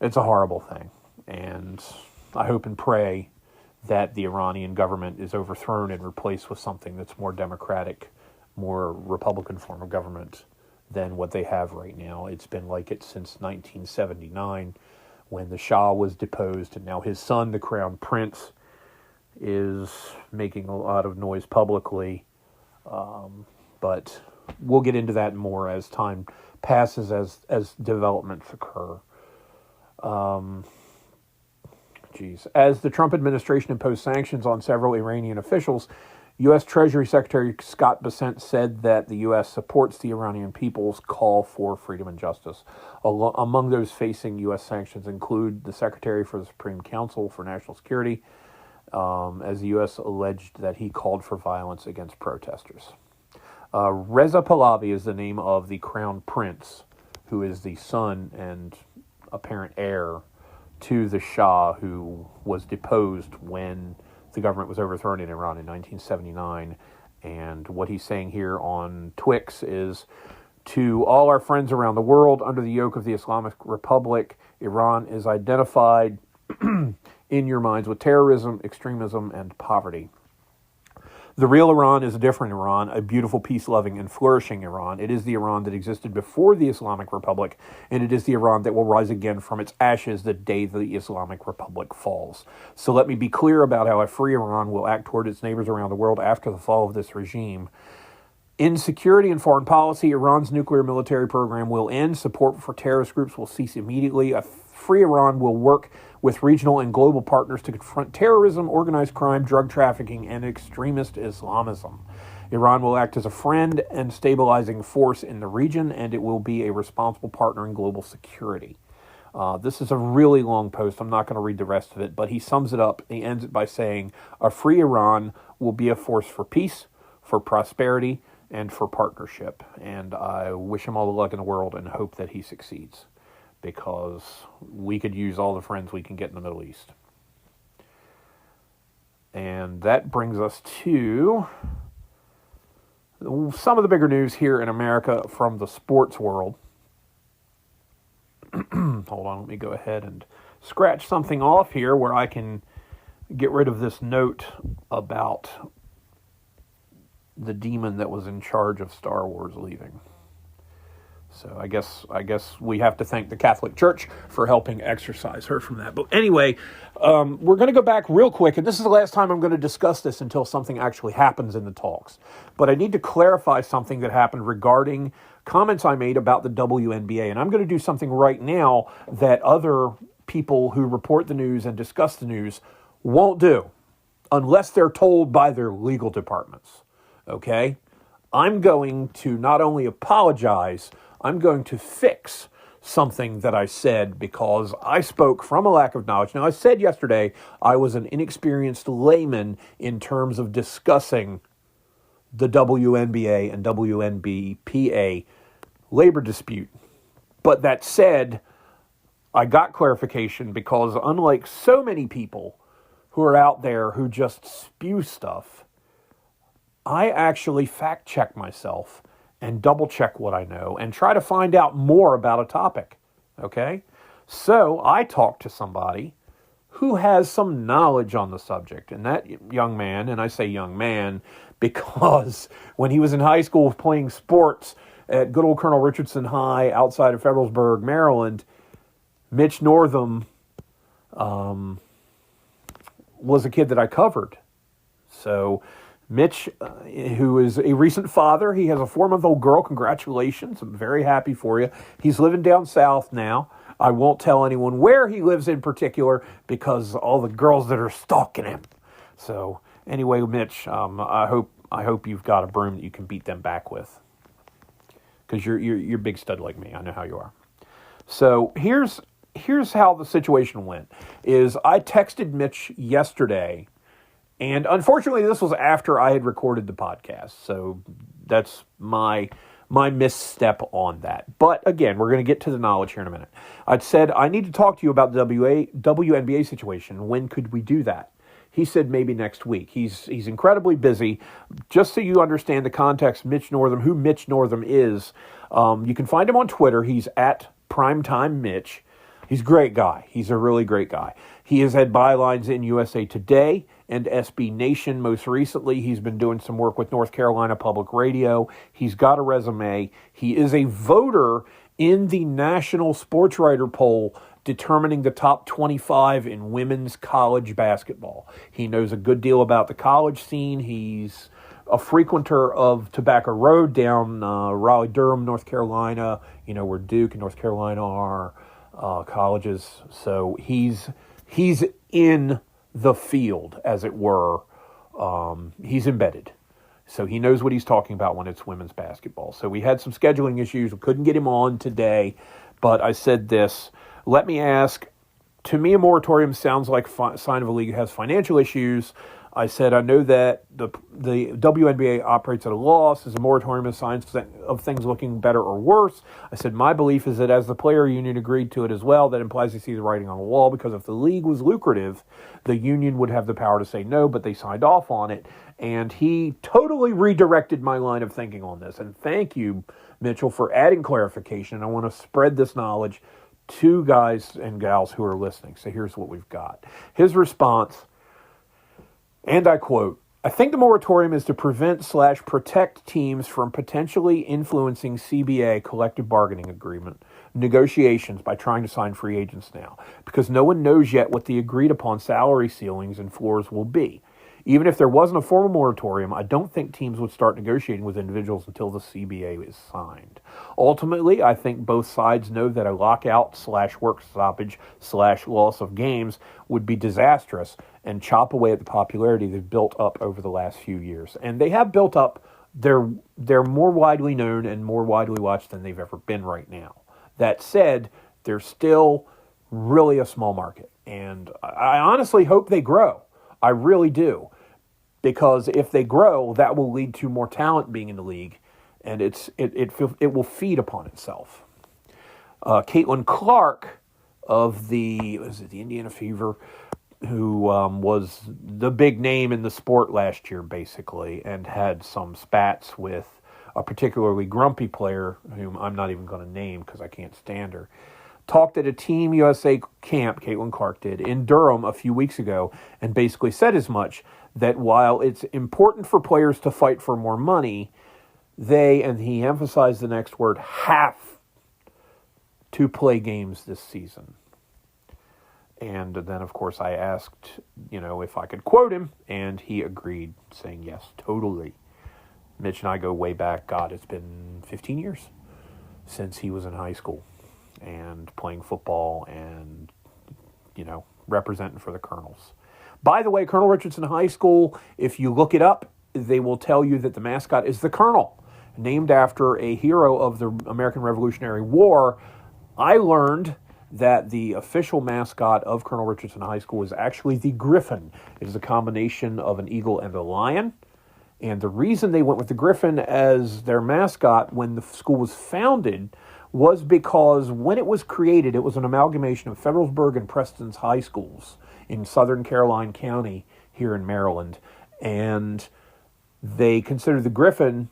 a horrible thing. And I hope and pray that the Iranian government is overthrown and replaced with something that's more democratic, more Republican form of government than what they have right now. It's been like it since 1979 when the Shah was deposed, and now his son, the Crown Prince, is making a lot of noise publicly. But we'll get into that more as time passes, as developments occur. As the Trump administration imposed sanctions on several Iranian officials, U.S. Treasury Secretary Scott Bessent said that the U.S. supports the Iranian people's call for freedom and justice. Among those facing U.S. sanctions include the Secretary for the Supreme Council for National Security, as the U.S. alleged that he called for violence against protesters. Reza Pahlavi is the name of the Crown Prince, who is the son and apparent heir to the Shah, who was deposed when the government was overthrown in Iran in 1979. And what he's saying here on Twix is, to all our friends around the world, under the yoke of the Islamic Republic, Iran is identified in your minds with terrorism, extremism, and poverty. The real Iran is a different Iran, a beautiful, peace-loving, and flourishing Iran. It is the Iran that existed before the Islamic Republic, and it is the Iran that will rise again from its ashes the day the Islamic Republic falls. So let me be clear about how a free Iran will act toward its neighbors around the world after the fall of this regime. In security and foreign policy, Iran's nuclear military program will end. Support for terrorist groups will cease immediately. A free Iran will work with regional and global partners to confront terrorism, organized crime, drug trafficking, and extremist Islamism. Iran will act as a friend and stabilizing force in the region, and it will be a responsible partner in global security. This is a really long post. I'm not going to read the rest of it, but he sums it up. He ends it by saying, a free Iran will be a force for peace, for prosperity, and for partnership. And I wish him all the luck in the world and hope that he succeeds, because we could use all the friends we can get in the Middle East. And that brings us to some of the bigger news here in America from the sports world. Hold on, let me go ahead and scratch something off here where I can get rid of this note about the demon that was in charge of Star Wars leaving. So I guess we have to thank the Catholic Church for helping exorcise her from that. But anyway, we're going to go back real quick, and this is the last time I'm going to discuss this until something actually happens in the talks. But I need to clarify something that happened regarding comments I made about the WNBA. And I'm going to do something right now that other people who report the news and discuss the news won't do, unless they're told by their legal departments. Okay? I'm going to not only apologize, I'm going to fix something that I said because I spoke from a lack of knowledge. Now, I said yesterday I was an inexperienced layman in terms of discussing the WNBA and WNBPA labor dispute. But that said, I got clarification because unlike so many people who are out there who just spew stuff, I actually fact-check myself and double-check what I know and try to find out more about a topic, okay? So I talked to somebody who has some knowledge on the subject, and that young man, and I say young man because when he was in high school playing sports at good old Colonel Richardson High outside of Federalsburg, Maryland, Mitch Northam was a kid that I covered. So Mitch, who is a recent father, he has a 4-month-old girl. Congratulations. I'm very happy for you. He's living down south now. I won't tell anyone where he lives in particular because all the girls that are stalking him. So anyway, Mitch, I hope you've got a broom that you can beat them back with, because you're a big stud like me. I know how you are. So here's here's how the situation went. Is I texted Mitch yesterday, and unfortunately this was after I had recorded the podcast, so that's my misstep on that. But again, we're going to get to the knowledge here in a minute. I'd said, I need to talk to you about the WNBA situation. When could we do that? He said maybe next week. He's incredibly busy. Just so you understand the context, Mitch Northam, who Mitch Northam is, you can find him on Twitter. He's at Primetime Mitch. He's a great guy. He's a really great guy. He has had bylines in USA Today and SB Nation. Most recently, he's been doing some work with North Carolina Public Radio. He's got a resume. He is a voter in the National Sports Writer Poll determining the top 25 in women's college basketball. He knows a good deal about the college scene. He's a frequenter of Tobacco Road down Raleigh-Durham, North Carolina, where Duke and North Carolina are colleges. So he's in the field, as it were. He's embedded. So he knows what he's talking about when it's women's basketball. So we had some scheduling issues. We couldn't get him on today, but I said this. Let me ask, to me a moratorium sounds like a sign of a league that has financial issues. I said, I know that the WNBA operates at a loss. Is a moratorium a sign of things looking better or worse? I said, my belief is that as the player union agreed to it as well, that implies they see the writing on the wall, because if the league was lucrative, the union would have the power to say no, but they signed off on it. And he totally redirected my line of thinking on this. And thank you, Mitchell, for adding clarification. I want to spread this knowledge to guys and gals who are listening. So here's what we've got. His response, and I quote, I think the moratorium is to prevent/protect teams from potentially influencing CBA collective bargaining agreement negotiations by trying to sign free agents now, because no one knows yet what the agreed upon salary ceilings and floors will be. Even if there wasn't a formal moratorium, I don't think teams would start negotiating with individuals until the CBA is signed. Ultimately, I think both sides know that a lockout/work stoppage/loss of games would be disastrous and chop away at the popularity they've built up over the last few years. And they have built up. They're more widely known and more widely watched than they've ever been right now. That said, they're still really a small market. And I honestly hope they grow. I really do. Because if they grow, that will lead to more talent being in the league, and it will feed upon itself. Caitlin Clark of the Indiana Fever, who was the big name in the sport last year, basically, and had some spats with a particularly grumpy player, whom I'm not even going to name because I can't stand her, talked at a Team USA camp, Caitlin Clark did, in Durham a few weeks ago, and basically said as much, that while it's important for players to fight for more money, they, and he emphasized the next word, have to play games this season. And then, of course, I asked, if I could quote him, and he agreed, saying, yes, totally. Mitch and I go way back. God, it's been 15 years since he was in high school and playing football and, representing for the Colonels. By the way, Colonel Richardson High School, if you look it up, they will tell you that the mascot is the Colonel, named after a hero of the American Revolutionary War. I learned that the official mascot of Colonel Richardson High School is actually the Griffin. It is a combination of an eagle and a lion. And the reason they went with the Griffin as their mascot when the school was founded was because when it was created, it was an amalgamation of Federalsburg and Preston's high schools in Southern Caroline County here in Maryland. And they considered the Griffin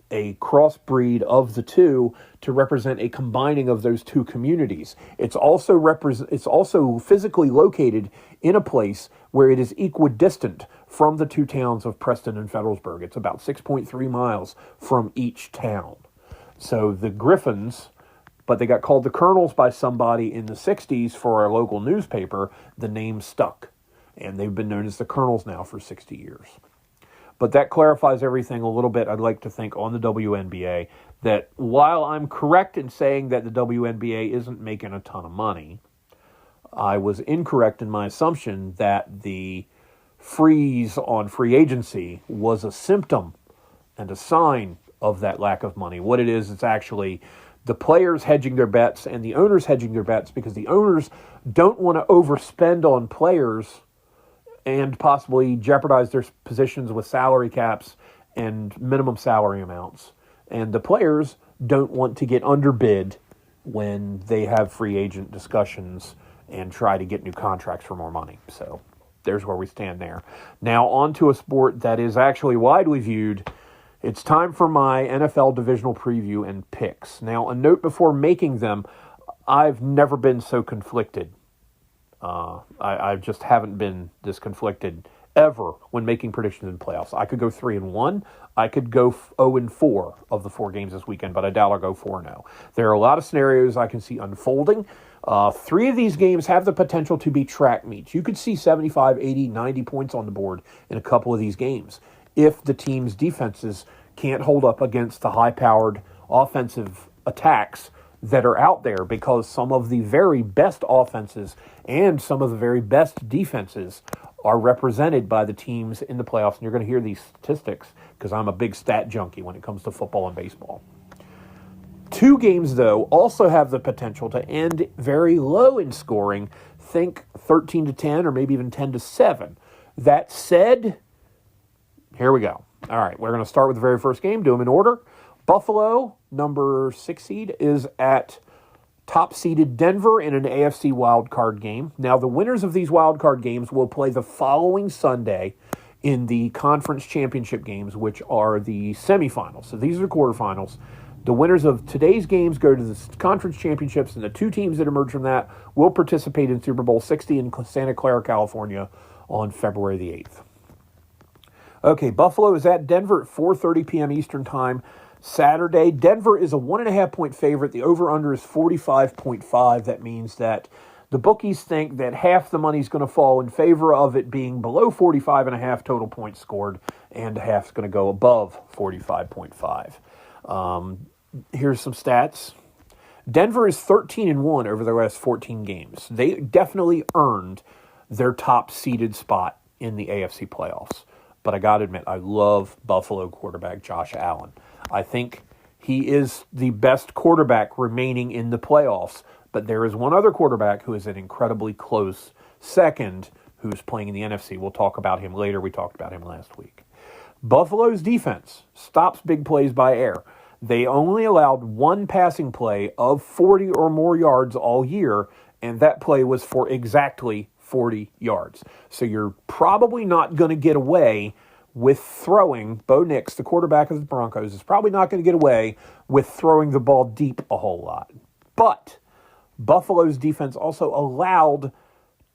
a crossbreed of the two to represent a combining of those two communities. It's also physically located in a place where it is equidistant from the two towns of Preston and Federalsburg. It's about 6.3 miles from each town. So the Griffins, but they got called the Colonels by somebody in the 60s for our local newspaper. The name stuck, and they've been known as the Colonels now for 60 years. But that clarifies everything a little bit, I'd like to think, on the WNBA, that while I'm correct in saying that the WNBA isn't making a ton of money, I was incorrect in my assumption that the freeze on free agency was a symptom and a sign of that lack of money. What it is, it's actually the players hedging their bets and the owners hedging their bets, because the owners don't want to overspend on players and possibly jeopardize their positions with salary caps and minimum salary amounts. And the players don't want to get underbid when they have free agent discussions and try to get new contracts for more money. So there's where we stand there. Now on to a sport that is actually widely viewed. It's time for my NFL divisional preview and picks. Now, a note before making them, I've never been so conflicted. I just haven't been this conflicted ever when making predictions in playoffs. I could go 3-1. I could go 0-4 of the 4 games this weekend, but I doubt I'll go 4-0. There are a lot of scenarios I can see unfolding. 3 of these games have the potential to be track meets. You could see 75, 80, 90 points on the board in a couple of these games if the team's defenses can't hold up against the high-powered offensive attacks that are out there, because some of the very best offenses and some of the very best defenses are represented by the teams in the playoffs. And you're going to hear these statistics because I'm a big stat junkie when it comes to football and baseball. 2 games, though, also have the potential to end very low in scoring. Think 13-10 or maybe even 10-7. That said, here we go. All right, we're going to start with the very first game, do them in order. Buffalo, number 6 seed, is at top-seeded Denver in an AFC wildcard game. Now, the winners of these wildcard games will play the following Sunday in the conference championship games, which are the semifinals. So these are the quarterfinals. The winners of today's games go to the conference championships, and the 2 teams that emerge from that will participate in Super Bowl 60 in Santa Clara, California on February the 8th. Okay, Buffalo is at Denver at 4:30 p.m. Eastern Time Saturday. Denver is a 1.5-point favorite. The over-under is 45.5. That means that the bookies think that half the money is going to fall in favor of it being below 45.5 total points scored, and half's going to go above 45.5. Here's some stats. Denver is 13-1 over their last 14 games. They definitely earned their top-seeded spot in the AFC playoffs. But I got to admit, I love Buffalo quarterback Josh Allen. I think he is the best quarterback remaining in the playoffs. But there is one other quarterback who is an incredibly close second who's playing in the NFC. We'll talk about him later. We talked about him last week. Buffalo's defense stops big plays by air. They only allowed 1 passing play of 40 or more yards all year, and that play was for exactly 40 yards. So you're probably not going to get away with throwing. Bo Nix, the quarterback of the Broncos, is probably not going to get away with throwing the ball deep a whole lot. But Buffalo's defense also allowed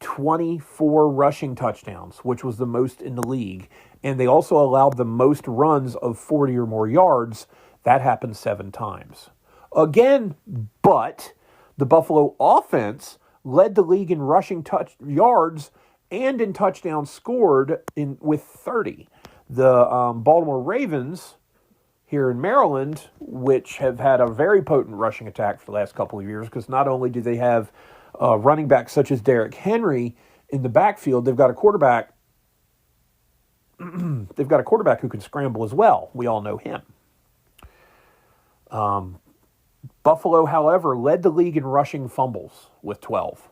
24 rushing touchdowns, which was the most in the league. And they also allowed the most runs of 40 or more yards. That happened 7 times. Again, but the Buffalo offense led the league in rushing yards and in touchdowns scored with 30. The Baltimore Ravens here in Maryland, which have had a very potent rushing attack for the last couple of years, because not only do they have running backs such as Derrick Henry in the backfield, they've got a quarterback. They've got a quarterback who can scramble as well. We all know him. Buffalo, however, led the league in rushing fumbles with 12.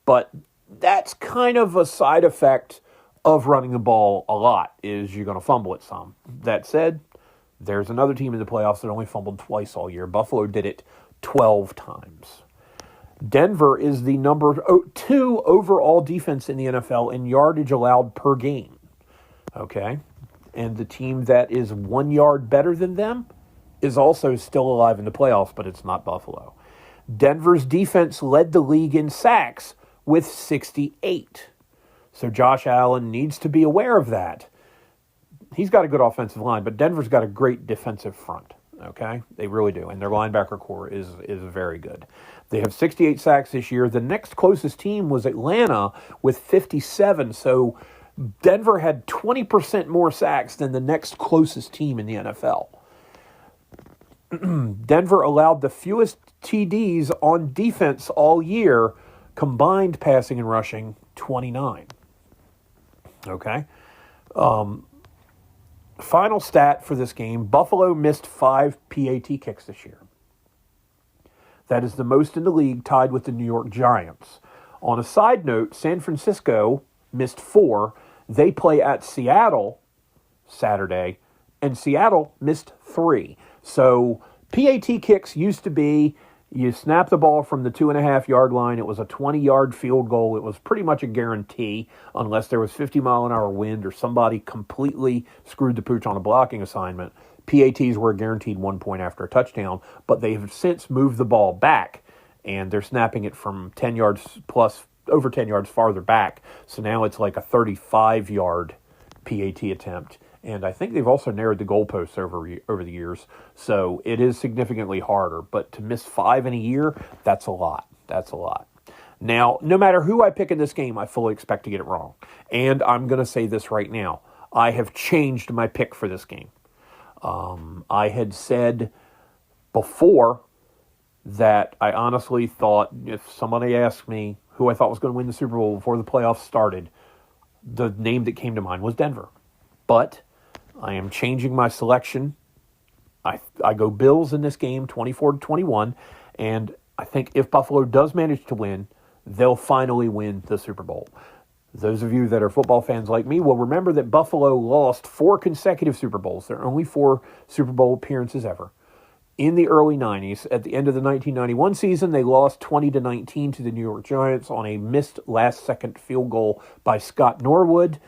But that's kind of a side effect of running the ball a lot, is you're going to fumble it some. That said, there's another team in the playoffs that only fumbled twice all year. Buffalo did it 12 times. Denver is the number 2 overall defense in the NFL in yardage allowed per game. Okay? And the team that is 1 yard better than them is also still alive in the playoffs, but it's not Buffalo. Denver's defense led the league in sacks with 68. So Josh Allen needs to be aware of that. He's got a good offensive line, but Denver's got a great defensive front. Okay? They really do. And their linebacker core is very good. They have 68 sacks this year. The next closest team was Atlanta with 57. So Denver had 20% more sacks than the next closest team in the NFL. Denver allowed the fewest TDs on defense all year, combined passing and rushing, 29. Okay. Final stat for this game, Buffalo missed 5 PAT kicks this year. That is the most in the league, tied with the New York Giants. On a side note, San Francisco missed 4. They play at Seattle Saturday, and Seattle missed 3. So PAT kicks used to be you snap the ball from the 2.5-yard line. It was a 20-yard field goal. It was pretty much a guarantee unless there was 50-mile-an-hour wind or somebody completely screwed the pooch on a blocking assignment. PATs were guaranteed 1 point after a touchdown, but they've since moved the ball back, and they're snapping it from 10 yards plus, over 10 yards farther back. So now it's like a 35-yard PAT attempt. And I think they've also narrowed the goalposts over the years. So it is significantly harder. But to miss 5 in a year, that's a lot. That's a lot. Now, no matter who I pick in this game, I fully expect to get it wrong. And I'm going to say this right now. I have changed my pick for this game. I had said before that I honestly thought if somebody asked me who I thought was going to win the Super Bowl before the playoffs started, the name that came to mind was Denver. But I am changing my selection. I go Bills in this game, 24-21, and I think if Buffalo does manage to win, they'll finally win the Super Bowl. Those of you that are football fans like me will remember that Buffalo lost 4 consecutive Super Bowls. There are only 4 Super Bowl appearances ever. In the early 90s, at the end of the 1991 season, they lost 20-19 to the New York Giants on a missed last-second field goal by Scott Norwood.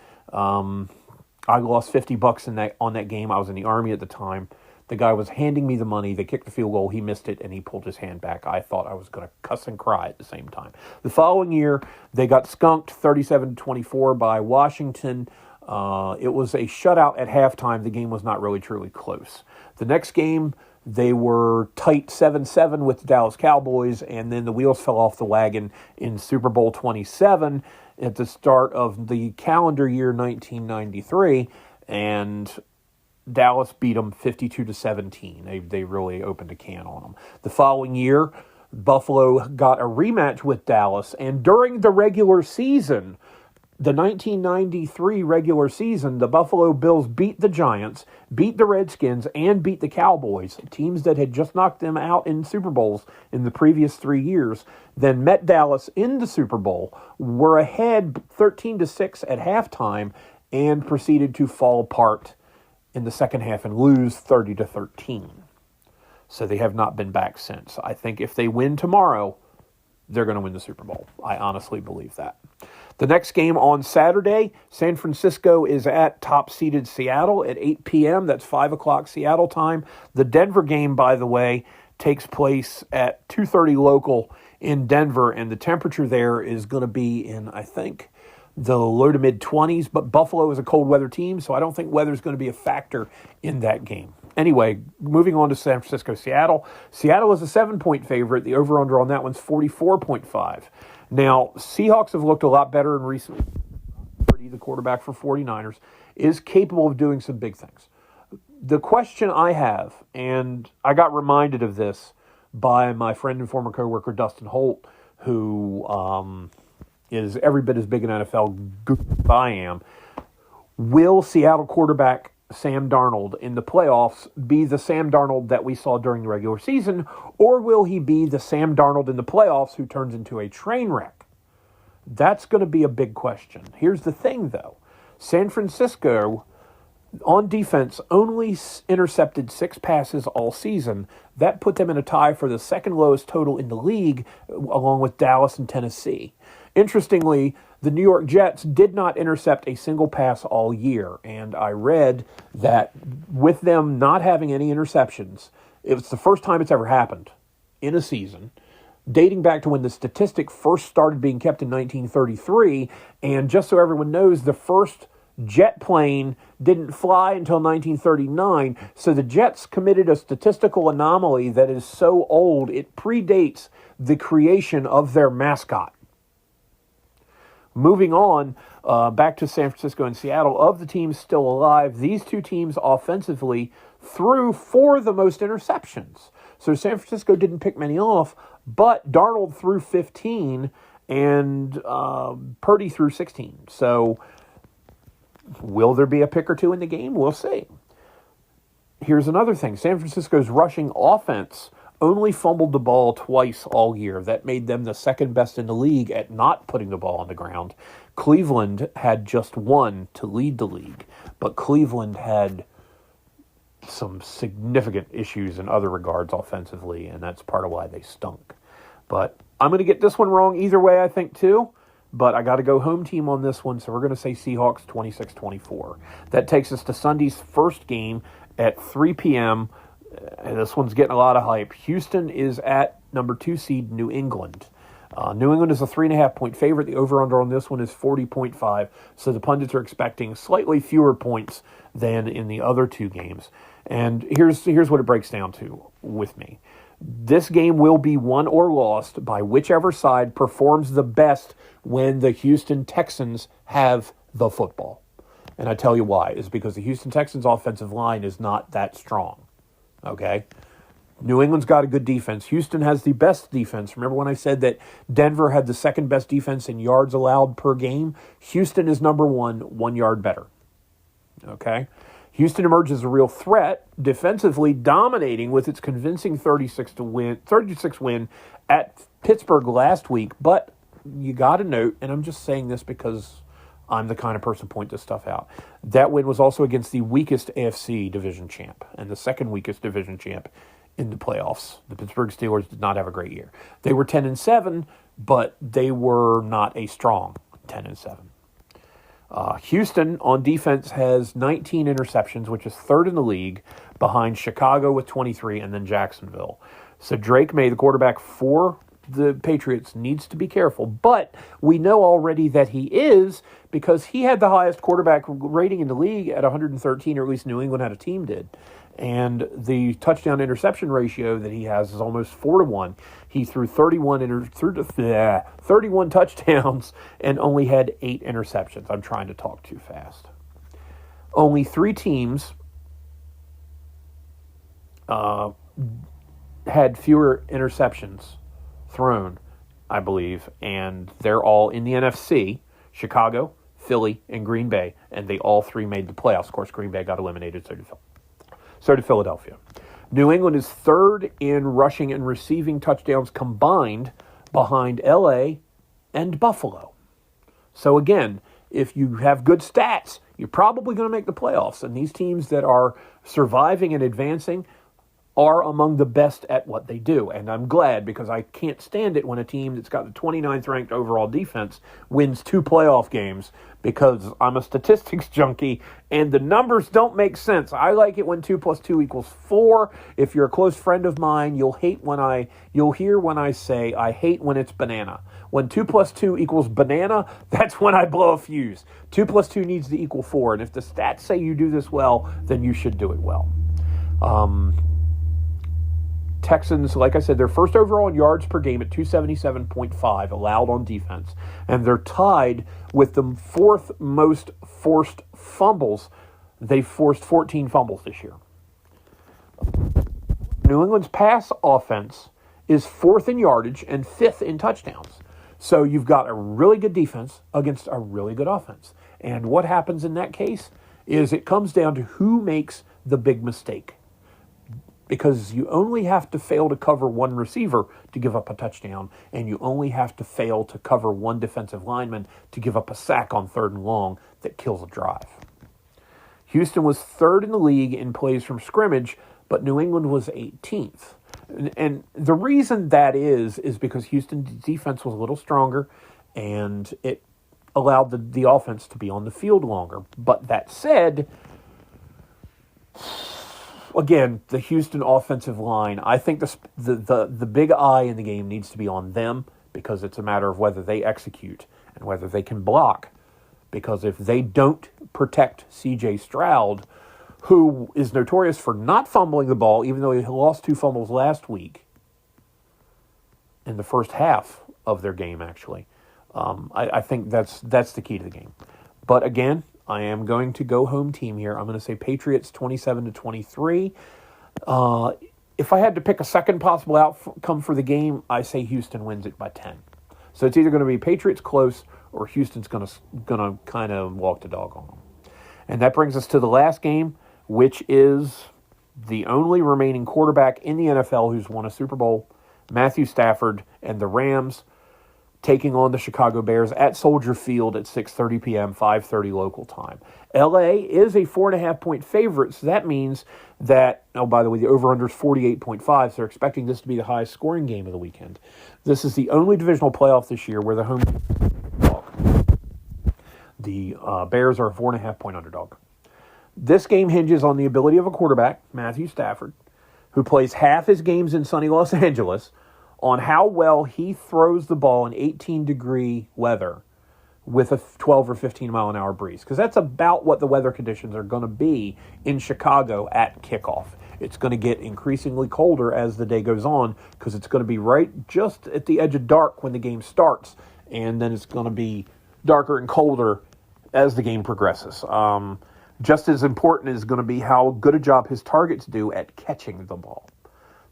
I lost $50 on that game. I was in the Army at the time. The guy was handing me the money. They kicked the field goal. He missed it, and he pulled his hand back. I thought I was going to cuss and cry at the same time. The following year, they got skunked 37-24 by Washington. It was a shutout at halftime. The game was not really truly close. The next game, they were tight 7-7 with the Dallas Cowboys, and then the wheels fell off the wagon in Super Bowl 27 at the start of the calendar year 1993, and Dallas beat them 52-17. They really opened a can on them. The following year, Buffalo got a rematch with Dallas, and during the regular season, the 1993 regular season, the Buffalo Bills beat the Giants, beat the Redskins, and beat the Cowboys, teams that had just knocked them out in Super Bowls in the previous 3 years, then met Dallas in the Super Bowl, were ahead 13-6 at halftime, and proceeded to fall apart in the second half and lose 30-13. So they have not been back since. I think if they win tomorrow, they're going to win the Super Bowl. I honestly believe that. The next game on Saturday, San Francisco is at top-seeded Seattle at 8 p.m. That's 5 o'clock Seattle time. The Denver game, by the way, takes place at 2:30 local in Denver, and the temperature there is going to be in, I think, the low to mid-20s, but Buffalo is a cold-weather team, so I don't think weather is going to be a factor in that game. Anyway, moving on to San Francisco-Seattle. Seattle is a 7-point favorite. The over-under on that one's 44.5. Now, Seahawks have looked a lot better in recent years. The quarterback for 49ers is capable of doing some big things. The question I have, and I got reminded of this by my friend and former coworker Dustin Holt, who is every bit as big an NFL guru as I am. Will Seattle quarterback Sam Darnold in the playoffs be the Sam Darnold that we saw during the regular season, or will he be the Sam Darnold in the playoffs who turns into a train wreck? That's going to be a big question. Here's the thing, though. San Francisco, on defense, only intercepted 6 passes all season. That put them in a tie for the second lowest total in the league, along with Dallas and Tennessee. Interestingly, the New York Jets did not intercept a single pass all year, and I read that with them not having any interceptions, it was the first time it's ever happened in a season, dating back to when the statistic first started being kept in 1933, and just so everyone knows, the first jet plane didn't fly until 1939, so the Jets committed a statistical anomaly that is so old it predates the creation of their mascot. Moving on, back to San Francisco and Seattle, of the teams still alive, these two teams offensively threw 4 the most interceptions. So San Francisco didn't pick many off, but Darnold threw 15 and Purdy threw 16. So will there be a pick or two in the game? We'll see. Here's another thing. San Francisco's rushing offense only fumbled the ball twice all year. That made them the second best in the league at not putting the ball on the ground. Cleveland had just one to lead the league, but Cleveland had some significant issues in other regards offensively, and that's part of why they stunk. But I'm going to get this one wrong either way, I think, too. But I got to go home team on this one, so we're going to say Seahawks 26-24. That takes us to Sunday's first game at 3 p.m., and this one's getting a lot of hype. Houston is at number 2 seed New England. New England is a 3.5-point favorite. The over-under on this one is 40.5, so the pundits are expecting slightly fewer points than in the other two games. And here's what it breaks down to with me. This game will be won or lost by whichever side performs the best when the Houston Texans have the football. And I tell you why. It's because the Houston Texans' offensive line is not that strong. Okay? New England's got a good defense. Houston has the best defense. Remember when I said that Denver had the second best defense in yards allowed per game? Houston is number 1 yard better. Okay? Houston emerges a real threat, defensively dominating with its convincing 36 win at Pittsburgh last week. But you got to note, and I'm just saying this because I'm the kind of person to point this stuff out, that win was also against the weakest AFC division champ and the second weakest division champ in the playoffs. The Pittsburgh Steelers did not have a great year. They were 10-7, but they were not a strong 10-7. Houston on defense has 19 interceptions, which is third in the league, behind Chicago with 23 and then Jacksonville. So Drake May, the quarterback for the Patriots, needs to be careful. But we know already that he is, because he had the highest quarterback rating in the league at 113, or at least New England had a team did. And the touchdown-interception ratio that he has is almost 4-1. He threw 31 touchdowns and only had 8 interceptions. I'm trying to talk too fast. Only 3 teams had fewer interceptions thrown, I believe, and they're all in the NFC: Chicago, Philly, and Green Bay, and they all 3 made the playoffs. Of course, Green Bay got eliminated, so did Philadelphia. New England is third in rushing and receiving touchdowns combined, behind L.A. and Buffalo. So again, if you have good stats, you're probably going to make the playoffs. And these teams that are surviving and advancing are among the best at what they do. And I'm glad, because I can't stand it when a team that's got the 29th ranked overall defense wins 2 playoff games, because I'm a statistics junkie and the numbers don't make sense. I like it when 2 + 2 = 4. If you're a close friend of mine, you'll hear when I say I hate when it's banana. When 2 + 2 = banana, that's when I blow a fuse. 2 + 2 needs to equal 4. And if the stats say you do this well, then you should do it well. Texans, like I said, they're first overall in yards per game at 277.5 allowed on defense. And they're tied with the 4th most forced fumbles. They've forced 14 fumbles this year. New England's pass offense is 4th in yardage and 5th in touchdowns. So you've got a really good defense against a really good offense. And what happens in that case is it comes down to who makes the big mistake. Because you only have to fail to cover 1 receiver to give up a touchdown, and you only have to fail to cover 1 defensive lineman to give up a sack on 3rd and long that kills a drive. Houston was 3rd in the league in plays from scrimmage, but New England was 18th. And the reason that is because Houston's defense was a little stronger, and it allowed the offense to be on the field longer. But that said, again, the Houston offensive line, I think the big eye in the game needs to be on them, because it's a matter of whether they execute and whether they can block. Because if they don't protect C.J. Stroud, who is notorious for not fumbling the ball, even though he lost 2 fumbles last week in the first half of their game, actually, I think that's the key to the game. But again, I am going to go home team here. I'm going to say Patriots 27-23. If I had to pick a second possible outcome for the game, I say Houston wins it by 10. So it's either going to be Patriots close or Houston's going to kind of walk the dog on them. And that brings us to the last game, which is the only remaining quarterback in the NFL who's won a Super Bowl, Matthew Stafford, and the Rams taking on the Chicago Bears at Soldier Field at 6:30 p.m., 5:30 local time. LA is a 4.5-point favorite, so that means that, oh, by the way, the over-under is 48.5, so they're expecting this to be the highest scoring game of the weekend. This is the only divisional playoff this year where the home dog. The Bears are a 4.5-point underdog. This game hinges on the ability of a quarterback, Matthew Stafford, who plays half his games in sunny Los Angeles, on how well he throws the ball in 18-degree weather with a 12 or 15-mile-an-hour breeze. Because that's about what the weather conditions are going to be in Chicago at kickoff. It's going to get increasingly colder as the day goes on because it's going to be right just at the edge of dark when the game starts, and then it's going to be darker and colder as the game progresses. Just as important is going to be how good a job his targets do at catching the ball.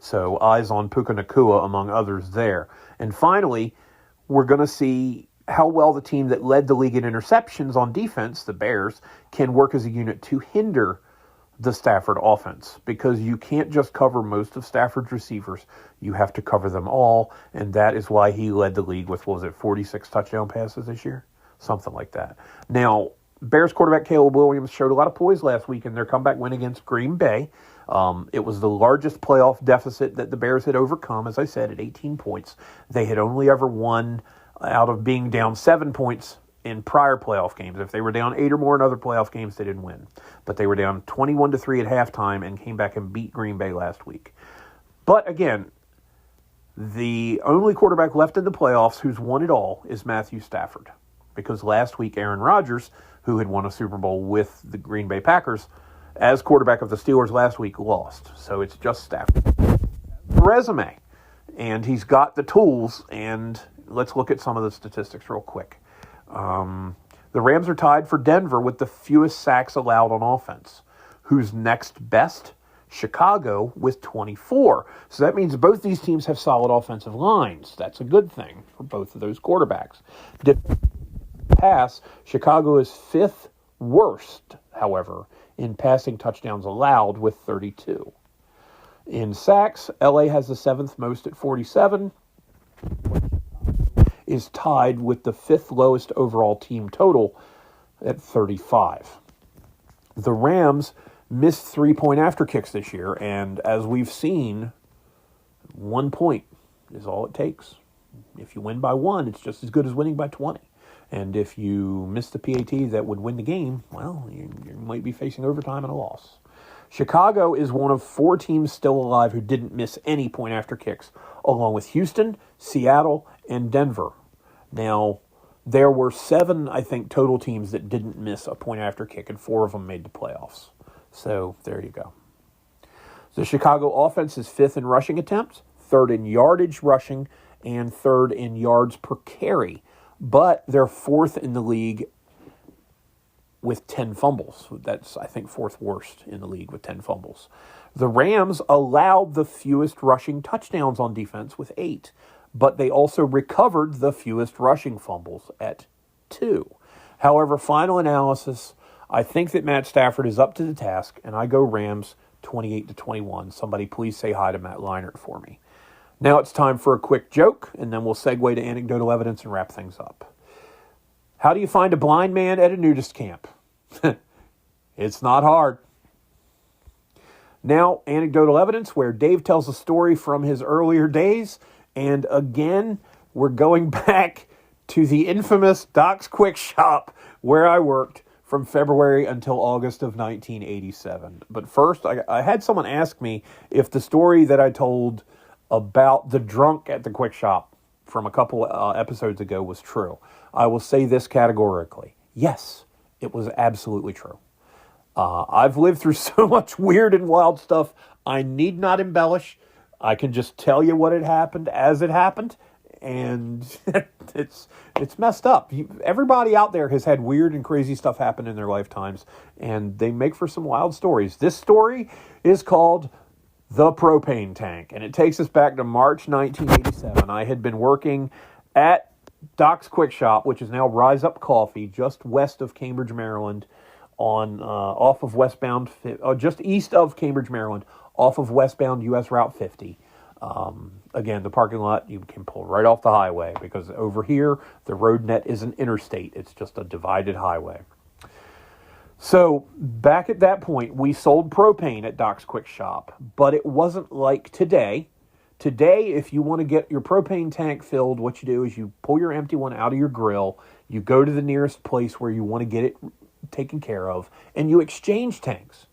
So eyes on Puka Nacua, among others there. And finally, we're going to see how well the team that led the league in interceptions on defense, the Bears, can work as a unit to hinder the Stafford offense. Because you can't just cover most of Stafford's receivers. You have to cover them all. And that is why he led the league with, 46 touchdown passes this year? Something like that. Now, Bears quarterback Caleb Williams showed a lot of poise last week in their comeback win against Green Bay. It was the largest playoff deficit that the Bears had overcome, as I said, at 18 points. They had only ever won out of being down 7 points in prior playoff games. If they were down 8 or more in other playoff games, they didn't win. But they were down 21-3 at halftime and came back and beat Green Bay last week. But again, the only quarterback left in the playoffs who's won it all is Matthew Stafford. Because last week, Aaron Rodgers, who had won a Super Bowl with the Green Bay Packers, as quarterback of the Steelers last week, lost. So it's just Stafford. Resume. And he's got the tools. And let's look at some of the statistics real quick. The Rams are tied for Denver with the fewest sacks allowed on offense. Who's next best? Chicago with 24. So that means both these teams have solid offensive lines. That's a good thing for both of those quarterbacks. Pass, Chicago is fifth worst, however, in passing touchdowns allowed with 32. In sacks, LA has the seventh most at 47, is tied with the fifth lowest overall team total at 35. The Rams missed 3-point after kicks this year, and as we've seen, 1 point is all it takes. If you win by 1, it's just as good as winning by 20. And if you miss the PAT that would win the game, well, you might be facing overtime and a loss. Chicago is one of 4 teams still alive who didn't miss any point after kicks, along with Houston, Seattle, and Denver. Now, there were 7, I think, total teams that didn't miss a point after kick, and 4 of them made the playoffs. So, there you go. The Chicago offense is 5th in rushing attempts, 3rd in yardage rushing, and 3rd in yards per carry. But they're 4th in the league with 10 fumbles. That's, I think, 4th worst in the league with 10 fumbles. The Rams allowed the fewest rushing touchdowns on defense with 8, but they also recovered the fewest rushing fumbles at 2. However, final analysis, I think that Matt Stafford is up to the task, and I go Rams 28-21. Somebody please say hi to Matt Leinart for me. Now it's time for a quick joke, and then we'll segue to anecdotal evidence and wrap things up. How do you find a blind man at a nudist camp? It's not hard. Now, anecdotal evidence where Dave tells a story from his earlier days, and again, we're going back to the infamous Doc's Quick Shop where I worked from February until August of 1987. But first, I had someone ask me if the story that I told about the drunk at the Quick Shop from a couple episodes ago was true. I will say this categorically. Yes, it was absolutely true. I've lived through so much weird and wild stuff, I need not embellish. I can just tell you what had happened as it happened, and it's messed up. Everybody out there has had weird and crazy stuff happen in their lifetimes, and they make for some wild stories. This story is called The Propane Tank, and it takes us back to March 1987. I had been working at Doc's Quick Shop, which is now Rise Up Coffee, just west of Cambridge, Maryland, on off of westbound, just east of Cambridge, Maryland, off of westbound U.S. Route 50. Again, the parking lot, you can pull right off the highway because over here, the road net isn't interstate. It's just a divided highway. So back at that point, we sold propane at Doc's Quick Shop, but it wasn't like today. Today, if you want to get your propane tank filled, what you do is you pull your empty one out of your grill, you go to the nearest place where you want to get it taken care of, and you exchange tanks.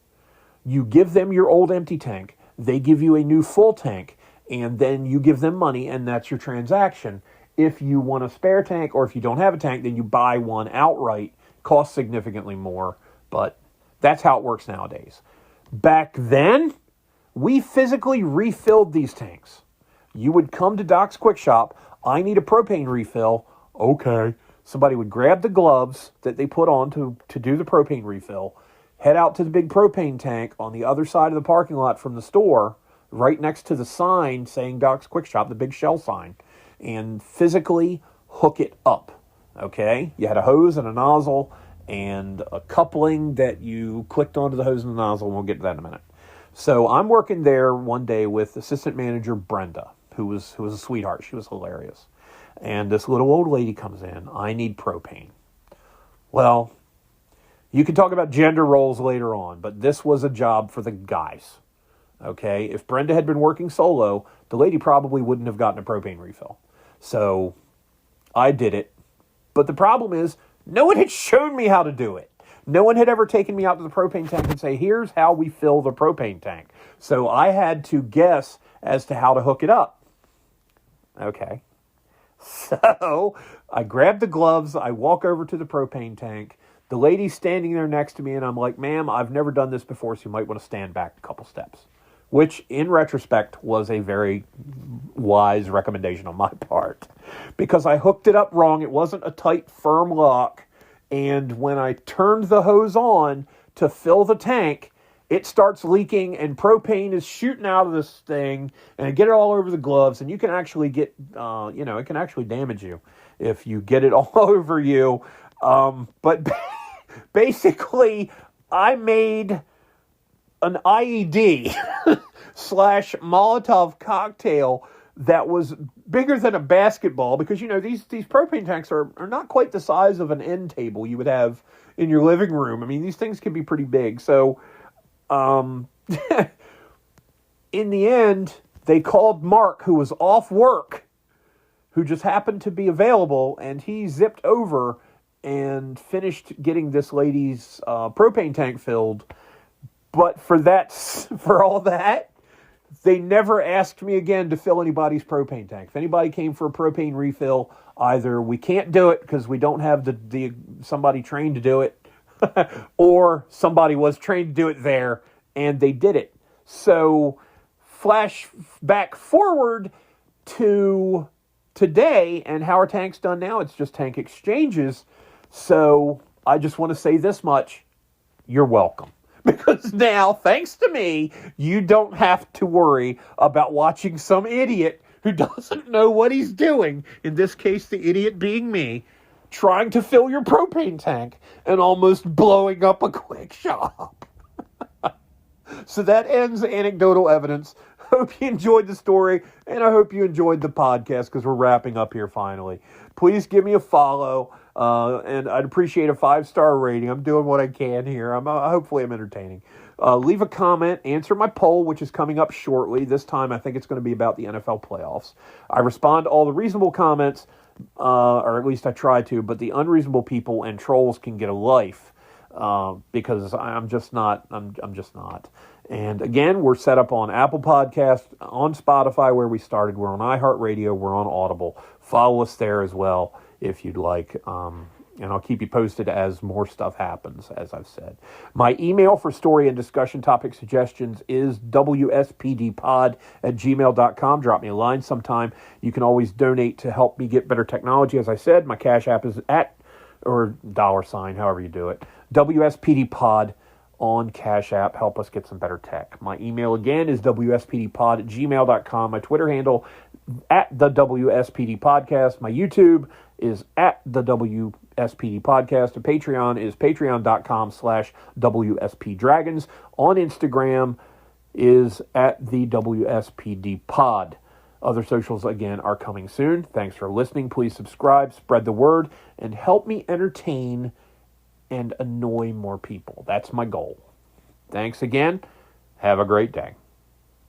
You give them your old empty tank, they give you a new full tank, and then you give them money, and that's your transaction. If you want a spare tank, or if you don't have a tank, then you buy one outright. Costs significantly more, but that's how it works nowadays. Back then, we physically refilled these tanks. You would come to Doc's Quick Shop, I need a propane refill. Okay. Somebody would grab the gloves that they put on to do the propane refill, head out to the big propane tank on the other side of the parking lot from the store, right next to the sign saying Doc's Quick Shop, the big shell sign, and physically hook it up, okay? You had a hose and a nozzle and a coupling that you clicked onto the hose and the nozzle, and we'll get to that in a minute. So I'm working there one day with assistant manager Brenda, who was a sweetheart. She was hilarious. And this little old lady comes in, I need propane. Well, you can talk about gender roles later on, but this was a job for the guys. Okay, if Brenda had been working solo, the lady probably wouldn't have gotten a propane refill. So I did it. But the problem is, no one had shown me how to do it. No one had ever taken me out to the propane tank and say, here's how we fill the propane tank. So I had to guess as to how to hook it up. Okay. So I grab the gloves. I walk over to the propane tank. The lady's standing there next to me, and I'm like, ma'am, I've never done this before, so you might want to stand back a couple steps. Which, in retrospect, was a very wise recommendation on my part. Because I hooked it up wrong. It wasn't a tight, firm lock. And when I turned the hose on to fill the tank, it starts leaking and propane is shooting out of this thing. And I get it all over the gloves. And you can actually get, it can actually damage you if you get it all over you. But basically, I made an IED / Molotov cocktail that was bigger than a basketball because, these propane tanks are not quite the size of an end table you would have in your living room. I mean, these things can be pretty big. So, in the end, they called Mark, who was off work, who just happened to be available, and he zipped over and finished getting this lady's propane tank filled. But for all that, they never asked me again to fill anybody's propane tank. If anybody came for a propane refill, either we can't do it because we don't have the somebody trained to do it, or somebody was trained to do it there, and they did it. So flash back forward to today, and how our tank's done now, it's just tank exchanges. So I just want to say this much. You're welcome. Because now, thanks to me, you don't have to worry about watching some idiot who doesn't know what he's doing, in this case, the idiot being me, trying to fill your propane tank and almost blowing up a quick shop. So that ends anecdotal evidence. Hope you enjoyed the story, and I hope you enjoyed the podcast because we're wrapping up here finally. Please give me a follow. And I'd appreciate a 5-star rating. I'm doing what I can here. Hopefully I'm entertaining. Leave a comment. Answer my poll, which is coming up shortly. This time I think it's going to be about the NFL playoffs. I respond to all the reasonable comments, or at least I try to, but the unreasonable people and trolls can get a life because I'm just not. And again, we're set up on Apple Podcasts, on Spotify where we started. We're on iHeartRadio. We're on Audible. Follow us there as well if you'd like. And I'll keep you posted as more stuff happens, as I've said. My email for story and discussion topic suggestions is wspdpod@gmail.com. Drop me a line sometime. You can always donate to help me get better technology. As I said, my Cash App is or $, however you do it, WSPDpod on Cash App. Help us get some better tech. My email again is wspdpod@gmail.com. My Twitter handle @the WSPD Podcast. My YouTube is at the WSPD Podcast. And Patreon is patreon.com/WSP Dragons. On Instagram is at the WSPD Pod. Other socials, again, are coming soon. Thanks for listening. Please subscribe, spread the word, and help me entertain and annoy more people. That's my goal. Thanks again. Have a great day.